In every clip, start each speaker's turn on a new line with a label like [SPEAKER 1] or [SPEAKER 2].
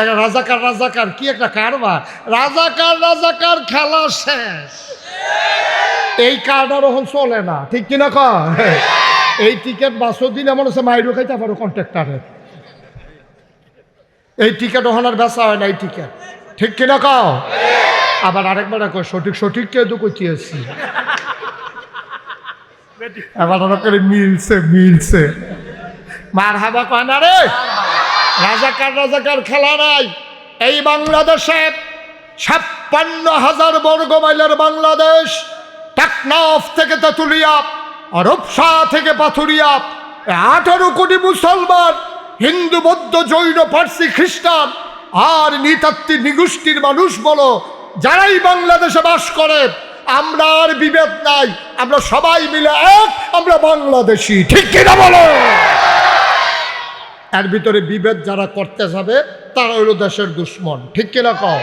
[SPEAKER 1] একটা রাজাকার রাজাকার কি একটা কারবার, রাজাকার খেলা শেষ। এই কার্ডার এখন চলে না, ঠিক কিনা কয়? এই টিকিট বাসও দিন এমন হচ্ছে মাইরও খাইতে পারো কন্ট্রাক্টারে। এই টিকিট ওখান আর বেচা হয় না, এই টিকিট, ঠিক কিনা কও? আবার আরেকবার কয় সঠিক কেউ তো কইতেছি। এবার করে মিলছে মার হাবা কয় না রে। রাজাকার খেলা নাই। এই বাংলাদেশে 56,000 বর্গ মাইলের বাংলাদেশ, টেকনাফ থেকে তেঁতুলিয়া, রূপসা থেকে পাথুরিয়া, 18 কোটি মুসলমান, হিন্দু বৌদ্ধ জৈন পার্সি খ্রিস্টান আর নৃতাত্ত্বিক নিগোষ্ঠীর মানুষ বলো, যারাই বাংলাদেশে বাস করে, আমরা আর বিভেদ নাই, আমরা সবাই মিলে এক, আমরা বাংলাদেশি, ঠিক কিনা বলো? এর ভিতরে বিভেদ যারা করতে যাবে তারা হইল দেশের দুশ্মন, ঠিক কিনা কও?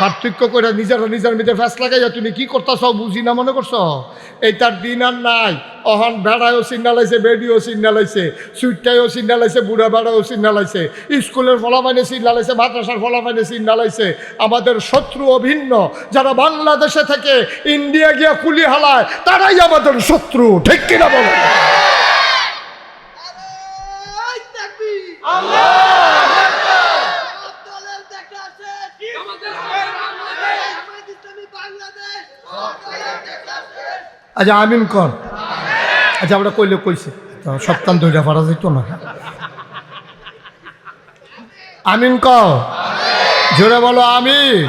[SPEAKER 1] পার্থক্য করে নিজের মধ্যে ফ্যাস লাগাইয়া তুমি কি করতেছ বুঝি না মনে করছো? এই তার দিন আর নাই। অহন বেড়ায়ও চিন্নালাইছে, বেডিও চিন্নালাইছে, সুইটটাইও চিন্নালাইছে, বুড়া বেড়াও চিন্নালাইছে, স্কুলের ফলাফাইনে চিন্নালাইছে, মাদ্রাসার ফলাফাইনে চিন্নালাইছে। আমাদের শত্রু অভিন্ন। যারা বাংলাদেশে থেকে ইন্ডিয়া গিয়া কুলি হালায় তারাই আমাদের শত্রু, ঠিক কিনা বলো? আচ্ছা আমিন কর। আচ্ছা আমরা কইলে কইছে সপ্তাহ ধরে পারা যেত না। আমিন কর, জোরে বলো আমিন।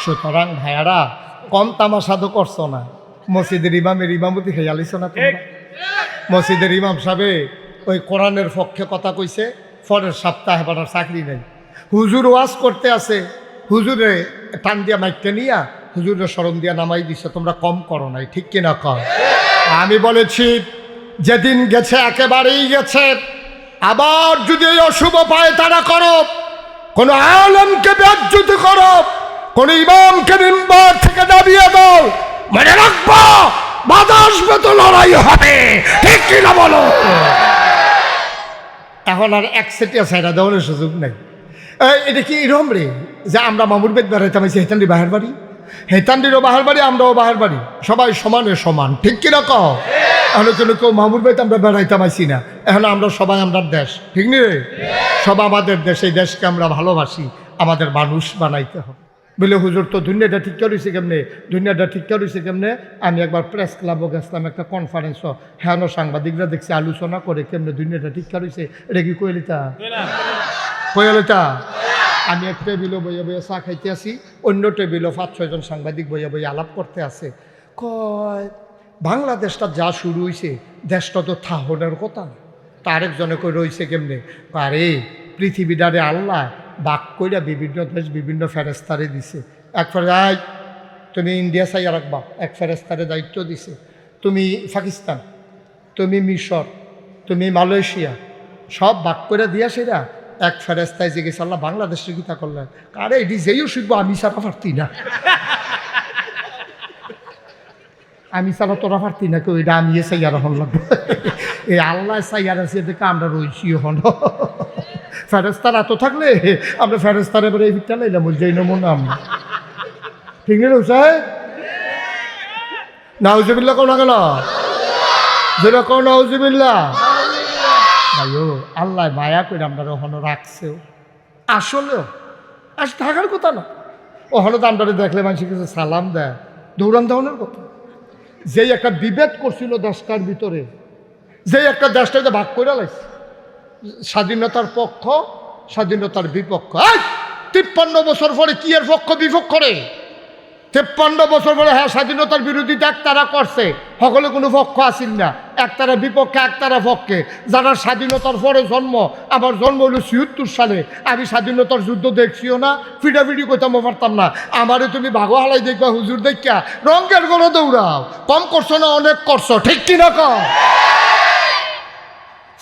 [SPEAKER 1] সুতরাং ভাইয়ারা কম তামাশা তো করছো না। মসজিদের ইমামের ইমামতি খেয়ালিস না তোমরা? মসজিদের ইমাম সাহেব ওই কোরআনের পক্ষে কথা কইছে, পরের সপ্তাহে পাঠার চাকরি নেই। হুজুর ওয়াজ করতে আছে, হুজুরে টান দিয়া মাইকটা নিয়া হুজুরের স্মরণ দিয়া নামাই দিছে, তোমরা কম করো নাই, ঠিক কিনা কয়? আমি বলেছি যেদিন গেছে একেবারেই গেছে। আবার যদি এই অশুভ পায় তারা করো, কোন আলেমকে বেজ্জত করো, কোন ইমামকে মিম্বার থেকে দাবিয়ে দাও, মনে রাখবো বাধা আসবে তো লড়াই হবে, ঠিক কিনা বলো? এখন আর এক সেটিয়া সাইডা দেওয়ার সুযোগ নাই। এটা কি এরকম রে যে আমরা মামুর বেদ বেড়াইতাম হেতান্ডি বাহার বাড়ি, হেতান্ডিরও বাহার বাড়ি, আমরাও বাহার বাড়ি, সবাই সমানে সমান, ঠিক কিনা কও? এখন কেউ মামুর বেদ আমরা বেড়াইতাম আইসি না। এখন আমরা সবাই আমরা দেশ, ঠিক নি রে? সব আমাদের দেশ, এই দেশকে আমরা ভালোবাসি, আমাদের মানুষ বানাইতে হবে। বলে হুজুর তো দুনিয়াটা ঠিক করেছে কেমনে, দুনিয়াটা ঠিক করেছে কেমনে? আমি একবার প্রেস ক্লাবও গেছিলাম একটা কনফারেন্সও, হ্যাঁ সাংবাদিকরা দেখছি আলোচনা করে কেমনে দুনিয়াটা ঠিক করেছে। এটা কি কইলিতা কইলিতা? আমি এক টেবিলও বইয়া বইয়া চা খাইতে আসি, অন্য টেবিলও 5-6 জন সাংবাদিক বইয়া বইয়া আলাপ করতে আছে। কয় বাংলাদেশটা যা শুরু হয়েছে দেশটা তো থাহনের কথা না। তা আরেকজনে কই রয়েছে কেমনে? আরে পৃথিবীটারে আল্লাহ বাক কইরা বিভিন্ন দেশ বিভিন্ন ফেরেস্তারে দিছে। এক ফেরাই তুমি ইন্ডিয়া চাইয়া রাখবা, এক ফেরেস্তারে দায়িত্ব দিছে। তুমি পাকিস্তান, তুমি মিশর, তুমি মালয়েশিয়া, সব বাক করে দিয়া সেরা এক ফেরেস্তায় জিজ্ঞেস আল্লাহ বাংলাদেশের গীতা করলেন। আরে এটি যেইও শিখবো আমি সারা পারতি না, আমি সারা তোরা পারতি না, কেউ এটা আমি চাইয়ার হন লাগবো। এই আল্লাহ চাইয়ার আছে দেখে আমরা রয়েছি হন। ফেরেস্তার এত থাকলে আমরা ফেরেস্তার এবারে এই ভিতটা লাইলাম যেই নমন আমরা, ঠিক নেই রোসাই? নাউজুবিল্লাহ কোন গেল, যেটা কোন নাউজুবিল্লাহ। ভাইও আল্লাহ মায়া করে আমরা ওখানে রাখছেও, আসলেও আজ থাকার কথা না। ওখানে তো আমরা দেখলে মানুষ কিছু সালাম দেয়, দৌড়ান দেওয়ানোর কথা। যেই একটা বিভেদ করছিল দেশটার ভিতরে, যেই একটা দেশটাকে ভাগ করে লাগছে, স্বাধীনতার পক্ষ স্বাধীনতার বিপক্ষ। 53 বছর পরে কি এর পক্ষ বিপক্ষ রে? 53 বছর পরে হ্যাঁ স্বাধীনতার বিরোধিতা একতারা করছে, সকলে কোনো পক্ষ আসিল না, একতারা বিপক্ষে একতারা পক্ষে। যারা স্বাধীনতার পরে জন্ম, আমার জন্ম হলো 76 সালে, আমি স্বাধীনতার যুদ্ধ দেখছিও না, ফিডাফিডি করতাম পারতাম না। আমারে তুমি ভাগো হালাই দেখবা হুজুর দেখা রঙের গড়ে দৌড়াও, কম করছো না অনেক করছো, ঠিক কিনা কও?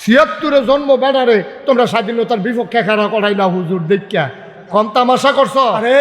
[SPEAKER 1] 76-এ জন্ম বেড়ারে তোমরা স্বাধীনতার বিপক্ষে খেলা করাইলা হুজুর দেখা, কম তামাশা করছো? আরে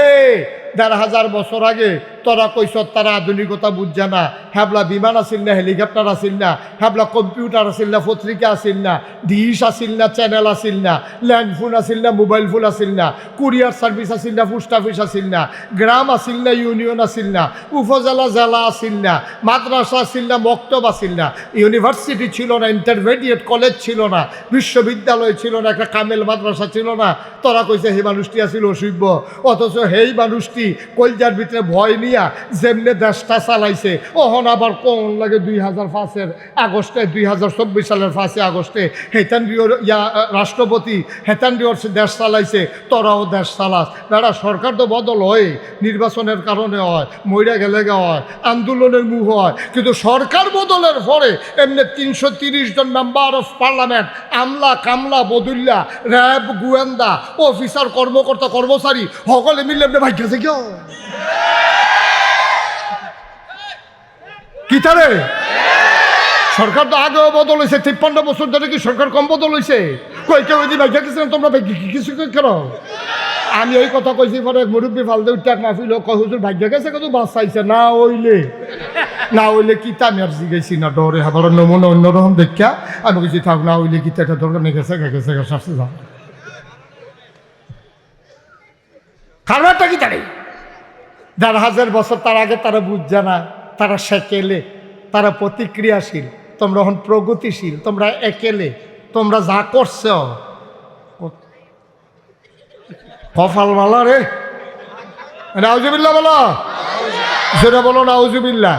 [SPEAKER 1] 1500 বছর আগে তোরা কইস তারা আধুনিকতা বুঝছে না, হ্যাবলা বিমান আসিল না, হেলিকপ্টার আসিল না, হ্যাবলা কম্পিউটার আসিল না, পত্রিকা আসিল না, ডিশ আসিল না, চ্যানেল আসিল না, ল্যান্ড ফোন আসিল না, মোবাইল ফোন আসিল না, কুরিয়ার সার্ভিস আসিল না, পোস্ট অফিস আসিল না, গ্রাম আসিল না, ইউনিয়ন আসিল না, উপজেলা জেলা আসিল না, মাদ্রাসা আসিল না, মক্তব আসিল না, ইউনিভার্সিটি ছিল না, ইন্টারমিডিয়েট কলেজ ছিল না, বিশ্ববিদ্যালয় ছিল না, একটা কামেল মাদ্রাসা ছিল না। তোরা কইছে সেই মানুষটি আসিল অসভ্য, অথচ সেই মানুষটি কলজার ভিতরে ভয় নিয়া যেমনে দেশটা চালাইছে। ওহন আবার কোন লাগে 2005 আগস্টে, 2024 সালের 5 আগস্টে হেতান্ডিওর রাষ্ট্রপতি হেতান্ডিওর দেশ চালাইছে, তোরাও দেশ চালাস। বেড়া সরকার তো বদল হয়, নির্বাচনের কারণে হয়, মইরা গেলে হয়, আন্দোলনের মুখ হয়, কিন্তু সরকার বদলের পরে এমনি 330 জন মেম্বার অফ পার্লামেন্ট, আমলা কামলা বদুল্লা, র্যাব গোয়েন্দা অফিসার কর্মকর্তা কর্মচারী সকলে মিলে এমনি ভাগ্য আছে কেউ কি তারে সরকার তো আগেও বদল হয়েছে। 53 বছর ধরে কি সরকার কম বদল হয়েছে? কই কেউ যদি ভাগ্য গেছে তোমরা কিছু কেন? আমি ওই কথা কইছি, পরে মুরব্বী ফালতে উঠতে মাহফিল কয় হুজুর ভাগ্য গেছে কত বাঁচাইছে না হইলে কি তা আমি আর জিগেছি না, ডরে আবার নমুনা অন্যরকম দেখা আমি কিছু থাক না হইলে কি এটা দরকার নেই, গেছে শাস্তি যাও খারাপটা কি তারে 1000 বছর তার আগে তারা বুঝছে না, তারা সেকেলে, তারা প্রতিক্রিয়াশীল, তোমরা এখন প্রগতিশীল, তোমরা একেলে, তোমরা যা করছ কপাল মালা রে। নাউজুবিল্লাহ বলো, সেটা বলো নাউজুবিল্লাহ।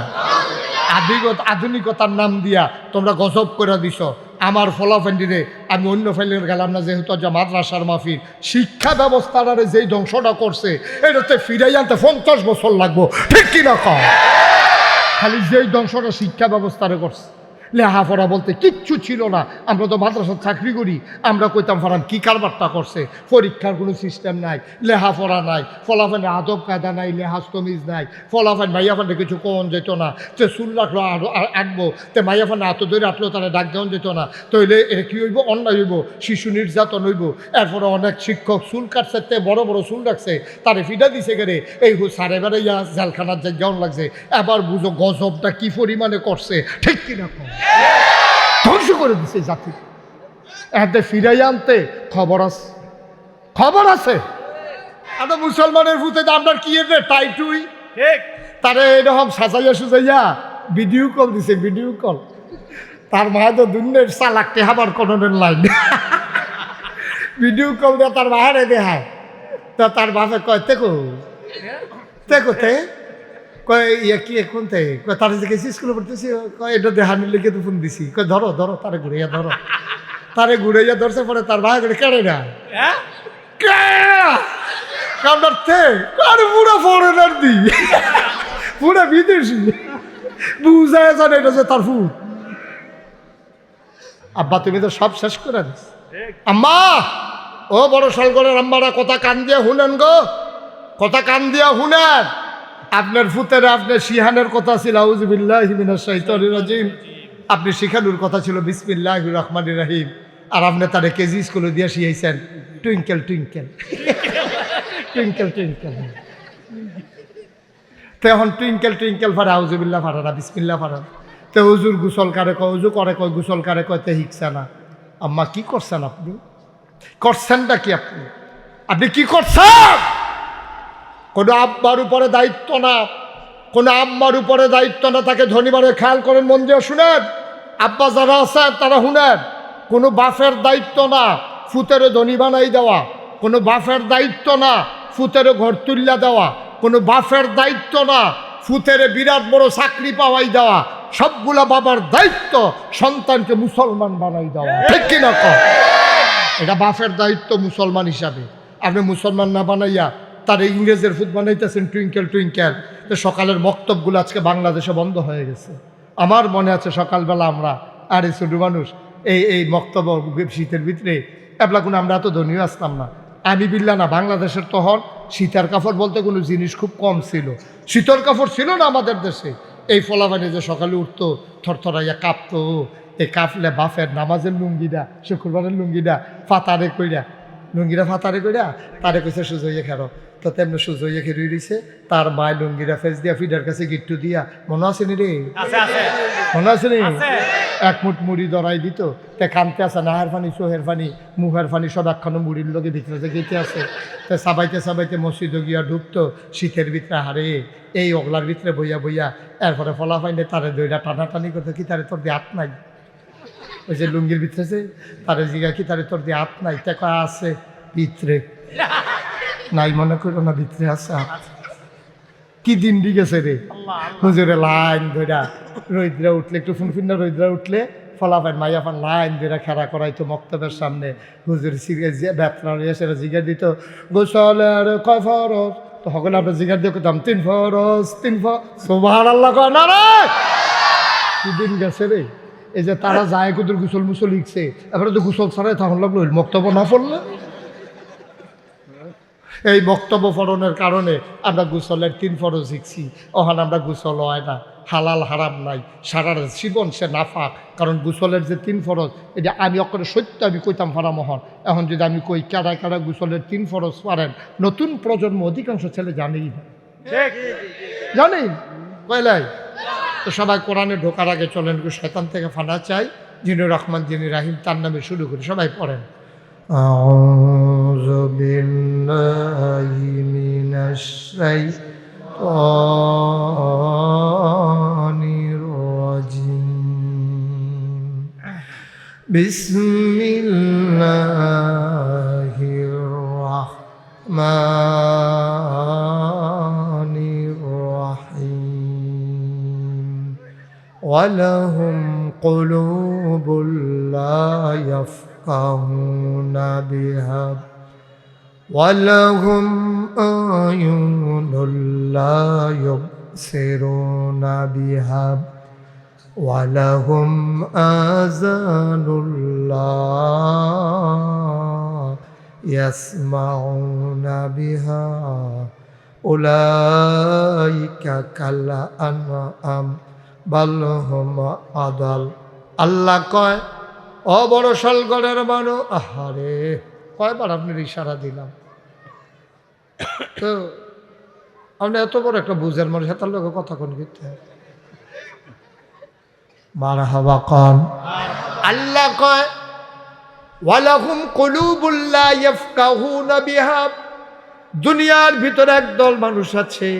[SPEAKER 1] আধুনিকতার নাম দিয়া তোমরা গজব করে দিছ আমার ফলাফেন্ডিরে। আমি অন্য ফেলের গেলাম না, যেহেতু যে মাদ্রাসার মাহফিল শিক্ষা ব্যবস্থাটারে যেই ধ্বংসটা করছে এটাতে ফিরাই আনতে 50 বছর লাগবো, ঠিক কিনা কম? খালি যেই ধ্বংসটা শিক্ষা ব্যবস্থারে করছে, লেহাপড়া বলতে কিচ্ছু ছিল না। আমরা তো মাদ্রাসার চাকরি করি, আমরা কইতাম ফারাম কি কারবারটা করছে। পরীক্ষার কোনো সিস্টেম নাই, লেহাপড়া নাই, ফলাফানে আদব কায়দা নাই, লেহাজ তমিজ নাই, ফলাফান মাইয়াফানে কিছু কোন যেত না, তে চুল রাখলো আঁকবো, তে মাইয়াফানে হাত ধরে রাখলো তারা ডাক দেওয়া যেত না। তইলে এটা কী হইব? অন্যায় হইব, শিশু নির্যাতন হইব। এরপরে অনেক শিক্ষক চুল কাটছে, তে বড় বড় চুল রাখছে, তারে ফিডা দিছে গেলে এই সারে বেড়ে ইয়া জেলখানার জায়গাও লাগছে। এবার বুঝো গজবটা কি পরিমাণে করছে, ঠিক কিনা? ধ্বংস করে দিছে জাতি। এতে ফিরাই আনতে খবর আছে। একটা মুসলমানের ভূতে আপনার কি এতে টাইটুই তারে এরকম সাজাইয়া সুজাইয়া ভিডিও কল দিছে, ভিডিও কল। তার মায়ের তো দুনিয়ার চালাকতে হাবার কননের লাইন ভিডিও কল দিয়ে তার বাহারে দেখায়। তা তার বাপে কয় তেকো কয় ইয়া কি এখন কয় তার যে গেছি স্কুলে পড়তেছি, কয় এটা দেহানির লিখে তো ফোন দিছি, কয় ধরো তারে ঘুরাইয়া ধরো। তারে ঘুরাইয়া ধরছে, পরে তার ভাই করে কেড়ে না পুরো ফরেনার দি পুরো বিদেশি বুঝায় জানে এটা যে তার ফুট। আব্বা তুমি তো সব শেষ করে দিস। আম্মা, ও বড় সালগরের আম্মারা কথা কান দিয়া শুনেন গো, কথা কান দিয়া শুনেন। আপনার ফুতের আপনার শিহানের কথা ছিল আউযুবিল্লাহি মিনাশ শাইতানির রাজিম, আপনি শিখানোর কথা ছিল বিসমিল্লাহির রহমানির রহিম, আর আপনি তারে কেজি স্কুলে দিয়ে শিখাইছেন টুইঙ্কেল টুইঙ্কেল টুইঙ্কেল টুইঙ্কেল। তো এখন টুইঙ্কেল টুইঙ্কেল ফারে আউযুবিল্লাহ ফারে না, বিসমিল্লাহ ফারে। তো হুজুর গোসল কারে কয়, হুজুর করে কয় গোসল কারে কয়, তে শিখছে না। আম্মা কি করছেন আপনি? করছেনটা কি আপনি কি করছেন? কোনো আব্বার উপরে দায়িত্ব না, কোনো আম্মার উপরে দায়িত্ব না, তাকে ধনীবারে খেয়াল করেন, মন দিয়ে শুনেন। আব্বা যারা আছেন তারা শুনেন, কোনো বাপের দায়িত্ব না ফুতেরে ধনী বানাই দেওয়া, কোনো বাপের দায়িত্ব না ফুতেরে ঘর তুল্লা দেওয়া, কোনো বাপের দায়িত্ব না ফুতেরে বিরাট বড় চাকরি পাওয়াই দেওয়া। সবগুলা বাবার দায়িত্ব সন্তানকে মুসলমান বানাই দেওয়া, ঠিক কিনা কর? এটা বাপের দায়িত্ব মুসলমান হিসাবে। আপনি মুসলমান না বানাইয়া তার ইংরেজের ফুট বানাইতেছেন টুইঙ্কেল টুইঙ্কেল। তো সকালের বক্তব্যগুলো আজকে বাংলাদেশে বন্ধ হয়ে গেছে। আমার মনে আছে সকালবেলা আমরা আর এই ছোটো মানুষ এই বক্তব্য শীতের ভিতরে এবলা কোনো আমরা এত ধনীও আসতাম না। আমি বিল্লা না, বাংলাদেশের তখন শীতের কাপড় বলতে কোনো জিনিস খুব কম ছিল, শীতের কাপড় ছিল না আমাদের দেশে। এই ফলাফানি যে সকালে উঠতো থরথরাইয়া কাঁপতো, এই কাঁপলে বাফের নামাজের লুঙ্গিটা, শুক্রবারের লুঙ্গিটা পাতারে কইরা লুঙ্গিরা ফাতারে কইরা তারে কইছে সুজইয়ে খেরো, তো তেমনি সুজইয়ে খেরুই রইছে। তার মায় লুঙ্গিরা ফেস দিয়া ফিডার কাছে গিট্টু দিয়া, মনে আছে নি রে? মনে আছে নি? এক মুঠ মুড়ি দরাই দিত, তে কানতে আছে নাহের ফানি চোহের ফানি মুখের ফানি সব একখানো মুড়ির লোকে ভিতরে গেতে আছে। তে সাবাইতে সাবাইতে মসজিদে গিয়া ঢুকতো শীতের ভিতরে, হারে এই ওগলার ভিতরে বইয়া বইয়া। এরপরে ফলা ফাইনে তারে দইটা টানাটানি করতো, কি তারে তোর দিয়ে হাত নাই? ওই যে লুঙ্গির ভিতরে তারে জিগা, কি তারে তোর দিয়ে হাত নাই? টেকা আছে ভিতরে নাই, মনে করো না ভিতরে আছে। কি দিন দি গেছে রে হুজুরে, লাইন ধরা রৈদ্রা উঠলে একটু ফুনফিন্না রৈদ্রা উঠলে ফলাফান মাইয়াফান লাইন ধরা খেলা করাইতো মক্তবের সামনে। হুজুর ব্যাপনা এসে জিগার দিত গোসলের কয় ফরজ, তো সকলে আমরা জিগার দিয়ে করতাম 3 ফরজ 3 ফরজ। সুবহানাল্লাহ কয় না রে? কি দিন গেছে রে। এই যে তারা যায় কুদুর গুসল মুসল লিখছে, এবারে তো গুসল ছাড়াই তখন লাগলো মক্তব্য না পড়লে। এই বক্তব্য ফরণের কারণে আমরা গোসলের 3 ফরজ শিখছি। ওখানে আমরা গোসল হয় না, হালাল হারাম নাই, সারা জীবন সে নাফাক। কারণ গোসলের যে 3 ফরজ, এটা আমি অক্ষরে সত্য আমি কইতাম ফারা মোহন। এখন যদি আমি কই কারা কারা গোসলের 3 ফরজ পারেন, নতুন প্রজন্ম অধিকাংশ ছেলে জানেই না, জানেই কয়লাই। তো সবাই কোরআনে ঢোকার আগে চলেন শয়তান থেকে ফানা চাই, যিনি রহমান যিনি রাহিম, তার নামে শুরু করি। সবাই পড়েন আউযু বিল্লাহি মিনাশ শাইতানির রাজিম। বিসমিল্লাহির রাহমানির রাহিম। ওয়ালাহুম কুলুবুল লা يفقهون بها ولهم أعين لا يبصرون بها ولهم آذان لا يسمعون بها أولئك كالأنعام بل هم أضل। আল্লাহ কয়, ও বড় শালগড়ের মানুষ, আহারে কয়বার আপনার ইশারা দিলাম। তো আপনি এত বড় একটা বুঝের মানুষ, তার লোক কথা কোন করতে মারহাবা কন। আল্লাহ কয়, ওয়ালাহুম কুলুবুল লা ইয়াফকাহুনা বিহা। দুনিয়ার ভিতরে একদল মানুষ আছে,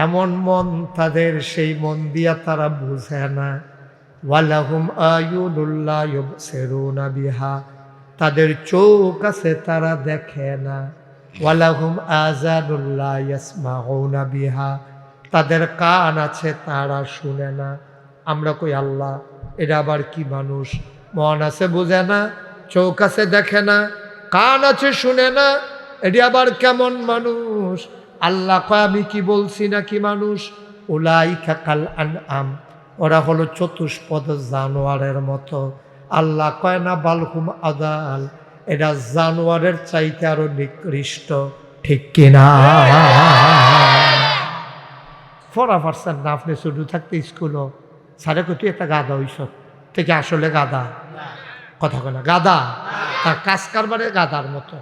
[SPEAKER 1] এমন মন তাদের, সেই মন দিয়া তারা বুঝে না। ওয়ালাহুম আয়ুনুল লা ইউবসিরুনা বিহা, তাদের চোখ আছে তারা দেখে না। ওয়ালাহুম আযানুল লা ইয়াসমাউনা বিহা, তাদের কান আছে তারা শুনে না। আমরা কই আল্লাহ এটা আবার কি মানুষ? মন আছে বুঝে না, চোখ আছে দেখে না, কান আছে শুনে না, এটি আবার কেমন মানুষ? আল্লাহ কয়, আমি কি বলছি না কি মানুষ? উলাইকা কাল আনআম, ওরা হলো চতুষ্পদ জানোয়ারের মতো। আল্লাহ কয় না বালহুম আদাল, এটা জানোয়ারের চাইতে আরো নিকৃষ্ট, ঠিক কিনা? পড়া পারছেন না আপনি শুধু থাকতে স্কুলও সারে তুই একটা গাধা হইস থেকে আসলে গাধা, কথা কয় না গাধা, তার কাজ কারবারে গাধার মতো।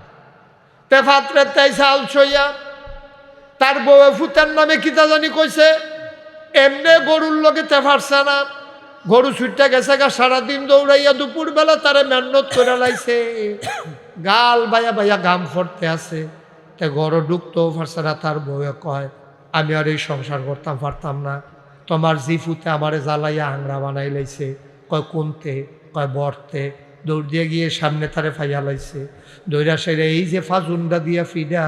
[SPEAKER 1] তেফাত্রে তাই চাল ছইয়া তার বউ ফুতার নামে কিতা জানি কইছে, এমনে গরুর লগে তেফারছে না, গরু ছুটটা গেছে গা, সারাদিন দৌড়াইয়া দুপুর বেলা তারে মেহনত করে লাইছে, গাল বাইয়া বাইয়া গাম ফরতে আছে। তে গরু ঢুকতেও পারছে না। তার বউয়ে কয়, আমি আর এই সংসার করতাম পারতাম না, তোমার জি ফুতে আমারে জ্বালাইয়া আংরা বানাই লাইছে। কয় কোনতে? কয় বরতে। দৌড় দিয়ে গিয়ে সামনে তারে ফাইয়া লাইছে, দৌড়া সেরে এই যে ফাজুন্ডা দিয়া ফিডা,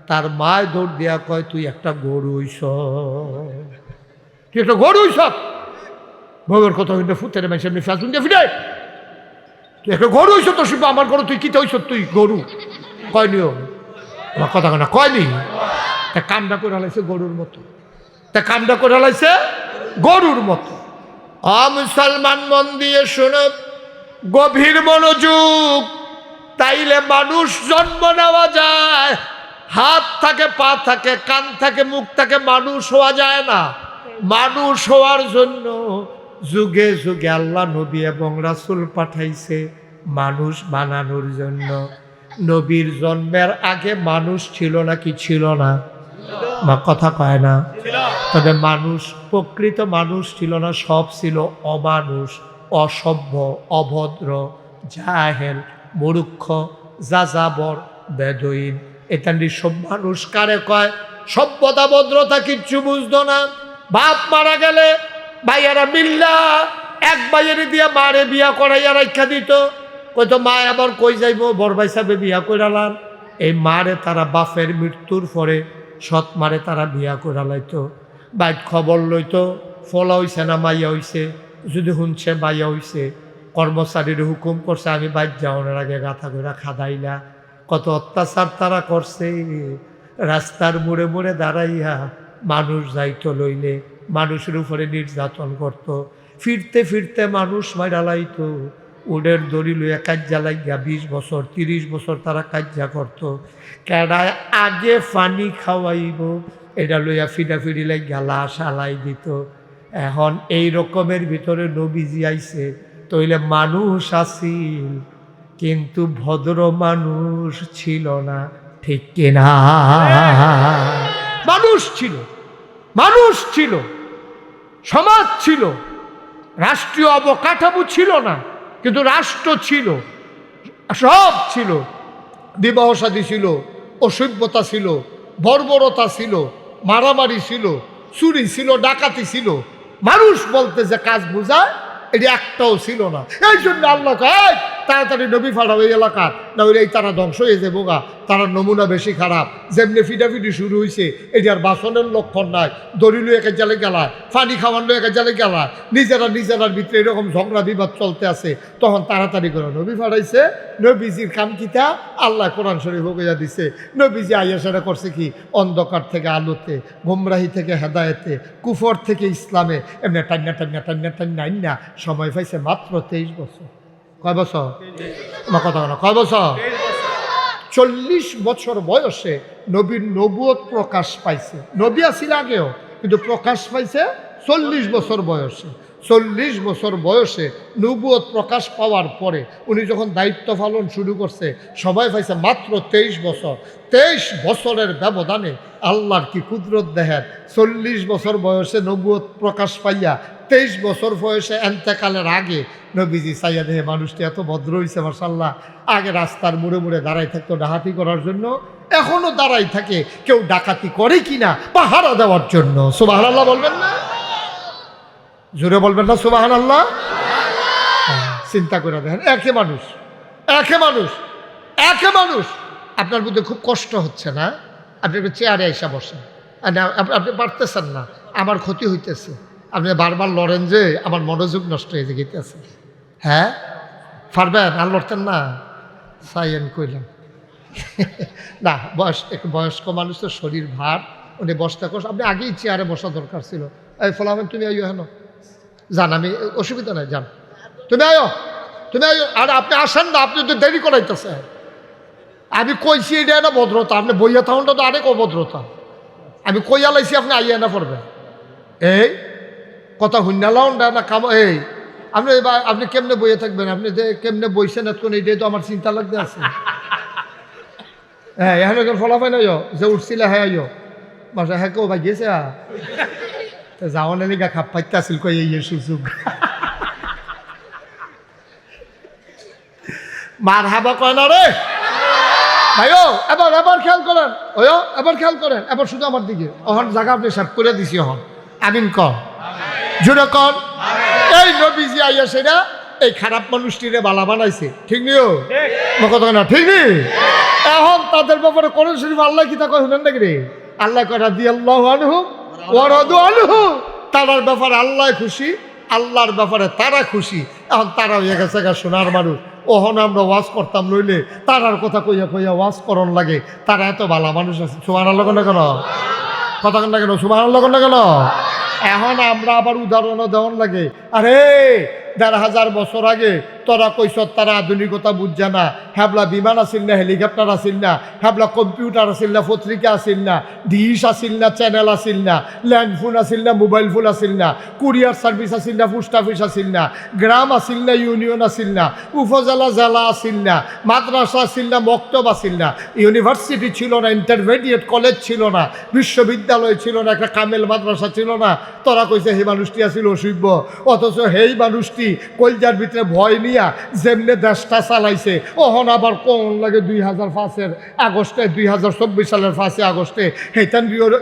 [SPEAKER 1] তার মায় দৌড় দিয়া কয়, তুই একটা গরু হইস, তুই একটা গরু হইস। বউয়ের কথা হইলে ফুতের মাই সামনে ফাজুন দিয়া ফিডে, তুই একটা গরু হইস। তো শিব আমার গরু, তুই কিতে হইস? তুই গরু কয়নিও আমার কথা না, কয়নি। তা কামটা করে লাইছে গরুর মতো, তা কামটা করে লাইছে গরুর মতো। মুসলমান মন দিয়ে শোনো, গভীর মনোযোগ, তাইলে মানুষ জন্ম নেওয়া যায়, হাত থাকে পা থাকে কান থাকে মুখ থাকে, মানুষ হওয়া যায় না। মানুষ হওয়ার জন্য যুগে যুগে আল্লাহ নবী এবং রাসূল পাঠাইছে মানুষ বানানোর জন্য। নবীর জন্মের আগে মানুষ ছিল নাকি ছিল না? মা কথা কয় না। তবে মানুষ, প্রকৃত মানুষ ছিল না, সব ছিল অমানুষ, অসভ্য, অভদ্র, জাহেল, মূর্খ, যাযাবর, বেদুইন। এতান্ডি সব মানুষ কারে কয়? সভ্যতা ভদ্রতা কিচ্ছু বুঝতো না। বাপ মারা গেলে ভাইয়ারা মিল্লা এক ভাইয়ের দিয়া মারে বিয়া করাইয়া রাখা দিত। কইতো মা আবার কই যাইব, বড় ভাই সাহেবে বিয়া কইরালাম। এই মারে তারা বাপের মৃত্যুর পরে সৎ মারে তারা বিয়া কইরালাইতো। বাইট খবর লইতো, ফলা হইছে না মাইয়া হইছে, যদি শুনছে মাইয়া হইছে, কর্মচারীর হুকুম করছে আমি বাইট যাওয়ার আগে গাথা করে খাদাইলা। কত অত্যাচার তারা করছে। রাস্তার মোড়ে মোড়ে দাঁড়াইয়া মানুষ যাইতো লইলে মানুষের উপরে নির্যাতন করত। ফিরতে ফিরতে মানুষ মাইরা লাইতো। উডের দড়ি লইয়া কাজ্যা লাগিয়া 20 বছর 30 বছর তারা কাজ্যা করত। কেডায় আগে পানি খাওয়াইব এটা লইয়া ফিডাফিডি লাগিয়া লাশ হালাই দিত। এখন এই রকমের ভিতরে নবীজি আইছে, তইলে মানুষ আসিল কিন্তু ভদ্র মানুষ ছিল না, ঠিক কিনা? মানুষ ছিল, মানুষ ছিল, সমাজ ছিল, রাষ্ট্রীয় অবকাঠামো ছিল না কিন্তু রাষ্ট্র ছিল, সব ছিল। বিবাহ শাদী ছিল, অসভ্যতা ছিল, বর্বরতা ছিল, মারামারি ছিল, চুরি ছিল, ডাকাতি ছিল। মানুষ বলতে যে কাজ বোঝায় এটি একটাও ছিল না। এই জন্য আল্লাহ কয় তাড়াতাড়ি নবী ফাড়াও এই এলাকার, না হলে এই তারা ধ্বংস হয়ে যাবো গা। তারা নমুনা বেশি খারাপ। যেমনি ফিটাফিটি শুরু হয়েছে এটি আর বাসনের লক্ষণ নাই। দড়ি লুয়ে একে জালে গেলায়, পানি খাওয়ান লুয়ে একে জালে গেলায়, নিজেরার ভিতরে এরকম ঝগড়া বিবাদ চলতে আছে। তখন তাড়াতাড়ি করে নবী ফাড়াইছে। নবীজির কাম কিতা? আল্লাহ কোরআন শরীফ হইয়া দিছে। নবীজি আইয়া সেটা করছে কি? অন্ধকার থেকে আলোতে, গোমরাহি থেকে হেদায়েতে, কুফর থেকে ইসলামে এমনি টান্না টান্না টান্না টান্না আইনা সময় পাইছে মাত্র 23 বছর। কয় বছর? আমার কথা না, কয় বছর? 40 বছর বয়সে নবীর নবুয়ত প্রকাশ পাইছে। নবী আসিল আগেও, কিন্তু প্রকাশ পাইছে 40 বছর বয়সে। 40 বছর বয়সে নবুয়ত প্রকাশ পাওয়ার পরে উনি যখন দায়িত্ব পালন শুরু করছে সবাই পাইছে মাত্র 23 বছর। 23 বছরের ব্যবধানে আল্লাহর কি কুদরত দেখেন। 40 বছর বয়সে নবুয়ত প্রকাশ পাইয়া 23 বছর বয়সে এন্তেকালের আগে নবীজি চাইয়া দেখে মানুষটি এত ভদ্র হয়েছে মাশাআল্লাহ। আগে রাস্তার মুড়ে মুড়ে দাঁড়াই থাকতো ডাকাতি করার জন্য, এখনো দাঁড়াই থাকে কেউ ডাকাতি করে কিনা পাহারা দেওয়ার জন্য। সুবহানাল্লাহ বলবেন না? জোরে বলবেন না সুবহানাল্লাহ? চিন্তা করে দেখেন, একে মানুষ, একে মানুষ, একে মানুষ। আপনার মধ্যে খুব কষ্ট হচ্ছে না? আপনি একটু চেয়ারে এসে বসেন। আপনি পারতেছেন না, আমার ক্ষতি হইতেছে। আপনি বারবার লড়েন যে আমার মনোযোগ নষ্ট হয়ে যেতেছে। হ্যাঁ পারবেন? আর লড়তেন না? সাইয়েন কইলাম না, একটু বয়স্ক মানুষ তো, শরীর ভার, উনি বসতে কষ্ট। আপনি আগেই চেয়ারে বসা দরকার ছিল। এই ফলামেন তুমি আইও হেন, যান, আমি অসুবিধা নাই, যান তুমি আয়ো, তুমি আয়ো। আর আপনি আসেন না, আপনি তো দেরি করাইতেছে। আমি কইছি এটা না ভদ্রতা, আপনি বইয়া থাকুনটা তো আরেক অভদ্রতা। আমি কইয়া লাইছি, আপনি আইয়া না পড়বেন। এই কথা হুন্নালাও না কাম। এই আপনি কেমনে বইয়ে থাকবেন? আপনি যে কেমনে বইছেন এতক্ষণ, এইটাই তো আমার চিন্তা লাগতে আছে। হ্যাঁ এখন ফলাফাই নাই যে উঠছিলে, হ্যাঁ আইও মাসে, হ্যাঁ কেউ ভাই গেছে যাওয়ার লিগা খাপ পাইতে আসিল কই এই সুযোগ। মার হাবা কয় না রে ভাইও। এবার খেয়াল করেন, ওয়ো এবার খেয়াল করেন, এবার শুধু আমার দিকে। ওহন জায়গা আপনি সাফ করে দিছি। হন আমিন কর, জুড়ে কর। এই নবীজি আইয়া সেটা এই খারাপ মানুষটিরে বালা বানাইছে, ঠিক নিও কথা না? ঠিক নেই? এখন তাদের ব্যাপারে কোরআন শরীফ আল্লাহ কি তা কয় শুনেন নাকি রে? আল্লাহ কয় রাদিয়াল্লাহু আনহুম ওয়া রাদু আনহু। তারার ব্যাপারে আল্লাহ খুশি, আল্লাহর ব্যাপারে তারা খুশি। এখন তারা হয়ে গেছে সোনার মানুষ। ওহন আমরা ওয়াজ করতাম লইলে তারার কথা কইয়া কইয়া ওয়াজ করন লাগে। তারা এত ভালো মানুষ আছে। সুবহানাল্লাহ না কেন? কথা কেন না কেন? সুবহানাল্লাহ না কেন? এখন আমরা আবার উদাহরণও দেওয়ান লাগে। আরে ১,৫০০ বছর আগে তোরা কইস তারা আধুনিকতা বুঝছে না, হ্যাবলা বিমান আসিল না, হেলিকপ্টার আসিল না, হ্যাবলা কম্পিউটার আসিল না, পত্রিকা আসিল না, ডিশ আসিল না, চ্যানেল আসিল না, ল্যান্ড ফোন আসিল না, মোবাইল ফোন আসিল না, কুরিয়ার সার্ভিস আসিল না, পোস্ট অফিস আসিল না, গ্রাম আসিল না, ইউনিয়ন আসিল না, উপজেলা জেলা আসিল না, মাদ্রাসা আসিল না, মক্তব আসিল না, ইউনিভার্সিটি ছিল না, ইন্টারমিডিয়েট কলেজ ছিল না, বিশ্ববিদ্যালয় ছিল না, একটা কামেল মাদ্রাসা ছিল না। তোরা কইছে সেই মানুষটি আসিল অসভ্য, অথচ সেই মানুষটি কলজার ভিতরে ভয় নিয়া যেমনে দেশটা চালাইছে, ওহন আবার কোন লাগে 2005 আগস্টে 2024 সালের 5 আগস্টে হেতান্ডিওর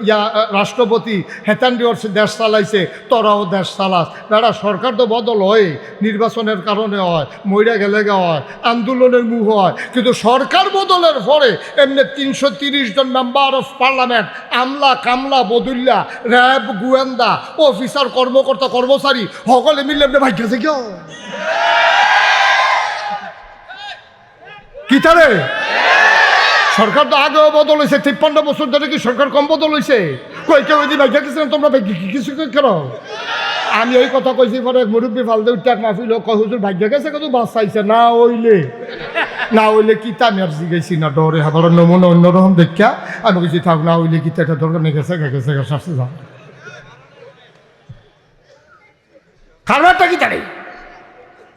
[SPEAKER 1] রাষ্ট্রপতি হেতান্ডিওর দেশ চালাইছে, তোরাও দেশ চালাস। বেড়া সরকার তো বদল হয়, নির্বাচনের কারণে হয়, মইরা গেলে হয়, আন্দোলনের মুখ হয়, কিন্তু সরকার বদলের পরে এমনি 330 জন মেম্বার অফ পার্লামেন্ট, আমলা কামলা বদুল্লা র্যাব গোয়েন্দা অফিসার কর্মকর্তা কর্মচারী সকলে মিলে এমনি ভাগ্য আছে কেউ কি তারে সরকার তো আগেও বদল হয়েছে। 53 বছর ধরে কি সরকার কম বদল হয়েছে? কই কেউ যদি ভাগ্য গেছিলেন তোমরা কিছু কেন? আমি ওই কথা কইছি, পরে মুরব্বী ফালদে উঠাক মাহফিল কয় হুজুর ভাগ্য গেছে কত বাস চাইছে না হইলে কি তা আমি আর জিগাইছি না, ডরে আবার নমুনা অন্যরকম দেখা আমি কিছু থাক না হইলে কি এটা দরকার নেই, গেছে শাস্তি যাও কারবারটা কি তারে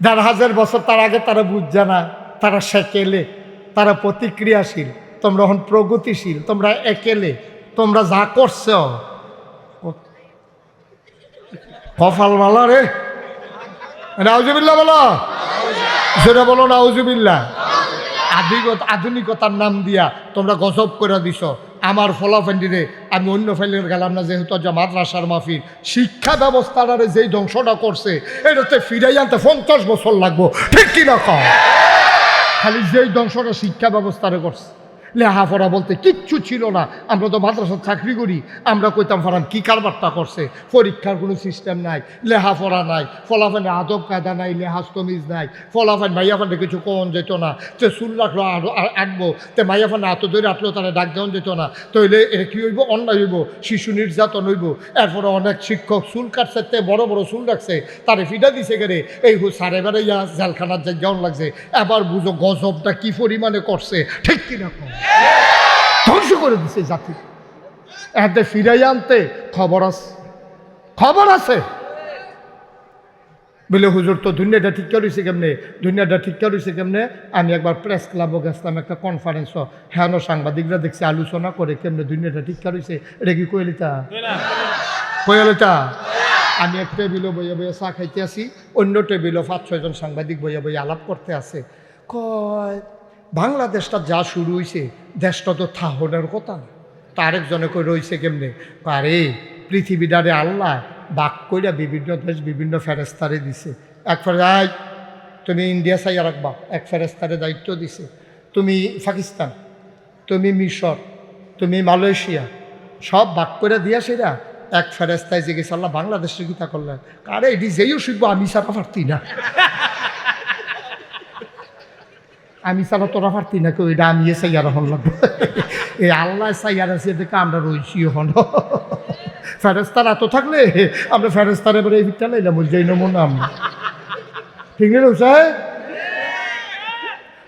[SPEAKER 1] 1000 বছর তার আগে তারা বুঝছে না, তারা সেকেলে, তারা প্রতিক্রিয়াশীল, তোমরা এখন প্রগতিশীল, তোমরা একেলে, তোমরা যা করছ কপাল মালা রে। নাউজুবিল্লাহ বলো, সেটা বলো নাউজুবিল্লাহ। আধুনিকতার নাম দিয়া তোমরা গজব করে দিছ আমার ফলাফেন্ডিরে। আমি অন্য ফেলের গেলাম না, যেহেতু যে মাদ্রাসার মাহফিল শিক্ষা ব্যবস্থাটারে যেই ধ্বংসটা করছে এটাতে ফিরাই আনতে 50 বছর লাগবো, ঠিক কিনা কম? খালি যেই ধ্বংসটা শিক্ষা ব্যবস্থারে করছে, লেহাপড়া বলতে কিচ্ছু ছিল না। আমরা তো মাদ্রাসার চাকরি করি, আমরা কইতাম ফারান কি কারবারটা করছে। পরীক্ষার কোনো সিস্টেম নাই, লেহাপড়া নাই, ফলাফেনের আদব কায়দা নাই, লেহাজ তমিজ নাই, ফলাফেন মাইয়াফানে কিছু কোন যেত না, তে চুল রাখলো আঁকবো, তে মাইয়াফানে হাত ধরে আটলো তারা ডাক দেওয়া যেত না। তইলে এটা কী হইব? অন্যায় হইব, শিশু নির্যাতন হইব। এরপরে অনেক শিক্ষক চুল কাটছে, তে বড় বড় চুল রাখছে, তারে ফিডা দিছে গেলে এই সারে বেড়ে জেলখানার জায়গাও লাগছে। এবার বুঝো গজবটা কি পরিমাণে করছে, ঠিক কিনা? ধ্বংস করে দিছে জাতি। এতে ফিরাই আনতে খবর আছে বলে হুজুর তো দুনিয়াটা ঠিক করেছে কেমনে? আমি একবার প্রেস ক্লাবও গেছিলাম, একটা কনফারেন্স, হ্যাঁ সাংবাদিকরা দেখছি আলোচনা করে কেমনে দুনিয়াটা ঠিক করেছে। এটা কি কইলিতা? আমি এক টেবিলও বইয়া চা খাইতে আসি, অন্য টেবিলও 5-6 জন সাংবাদিক বইয়া আলাপ করতে আছে। কয় বাংলাদেশটা যা শুরু হয়েছে দেশটা তো থাহনের কথা না। তা আরেকজনে কই রয়েছে কেমনে? আরে পৃথিবীটারে আল্লাহ বাক কইরা বিভিন্ন দেশ বিভিন্ন ফেরেস্তারে দিছে। এক ফেরাই তুমি ইন্ডিয়া চাইয়া রাখবা, এক ফেরেস্তারে দায়িত্ব দিছে। তুমি পাকিস্তান, তুমি মিশর, তুমি মালয়েশিয়া, সব বাক করে দিয়া সেরা এক ফেরেস্তায় যে গেছে আল্লাহ বাংলাদেশের গীতা করলেন। আরে এটি যেইও শিখবো আমি সারা পারতি না, আমি ছাড়া তোরা পারতি না কেউ, এটা আমি চাইয়ার হন লাগবো। এই আল্লাহ চাইয়ার আছে দেখে আমরা রয়েছি হন। ফেরেস্তার এত থাকলে আমরা ফেরেস্তার এবারে এই ভিতটা লাইলাম যেই নমুনা আমরা, ঠিক নেই স্যার?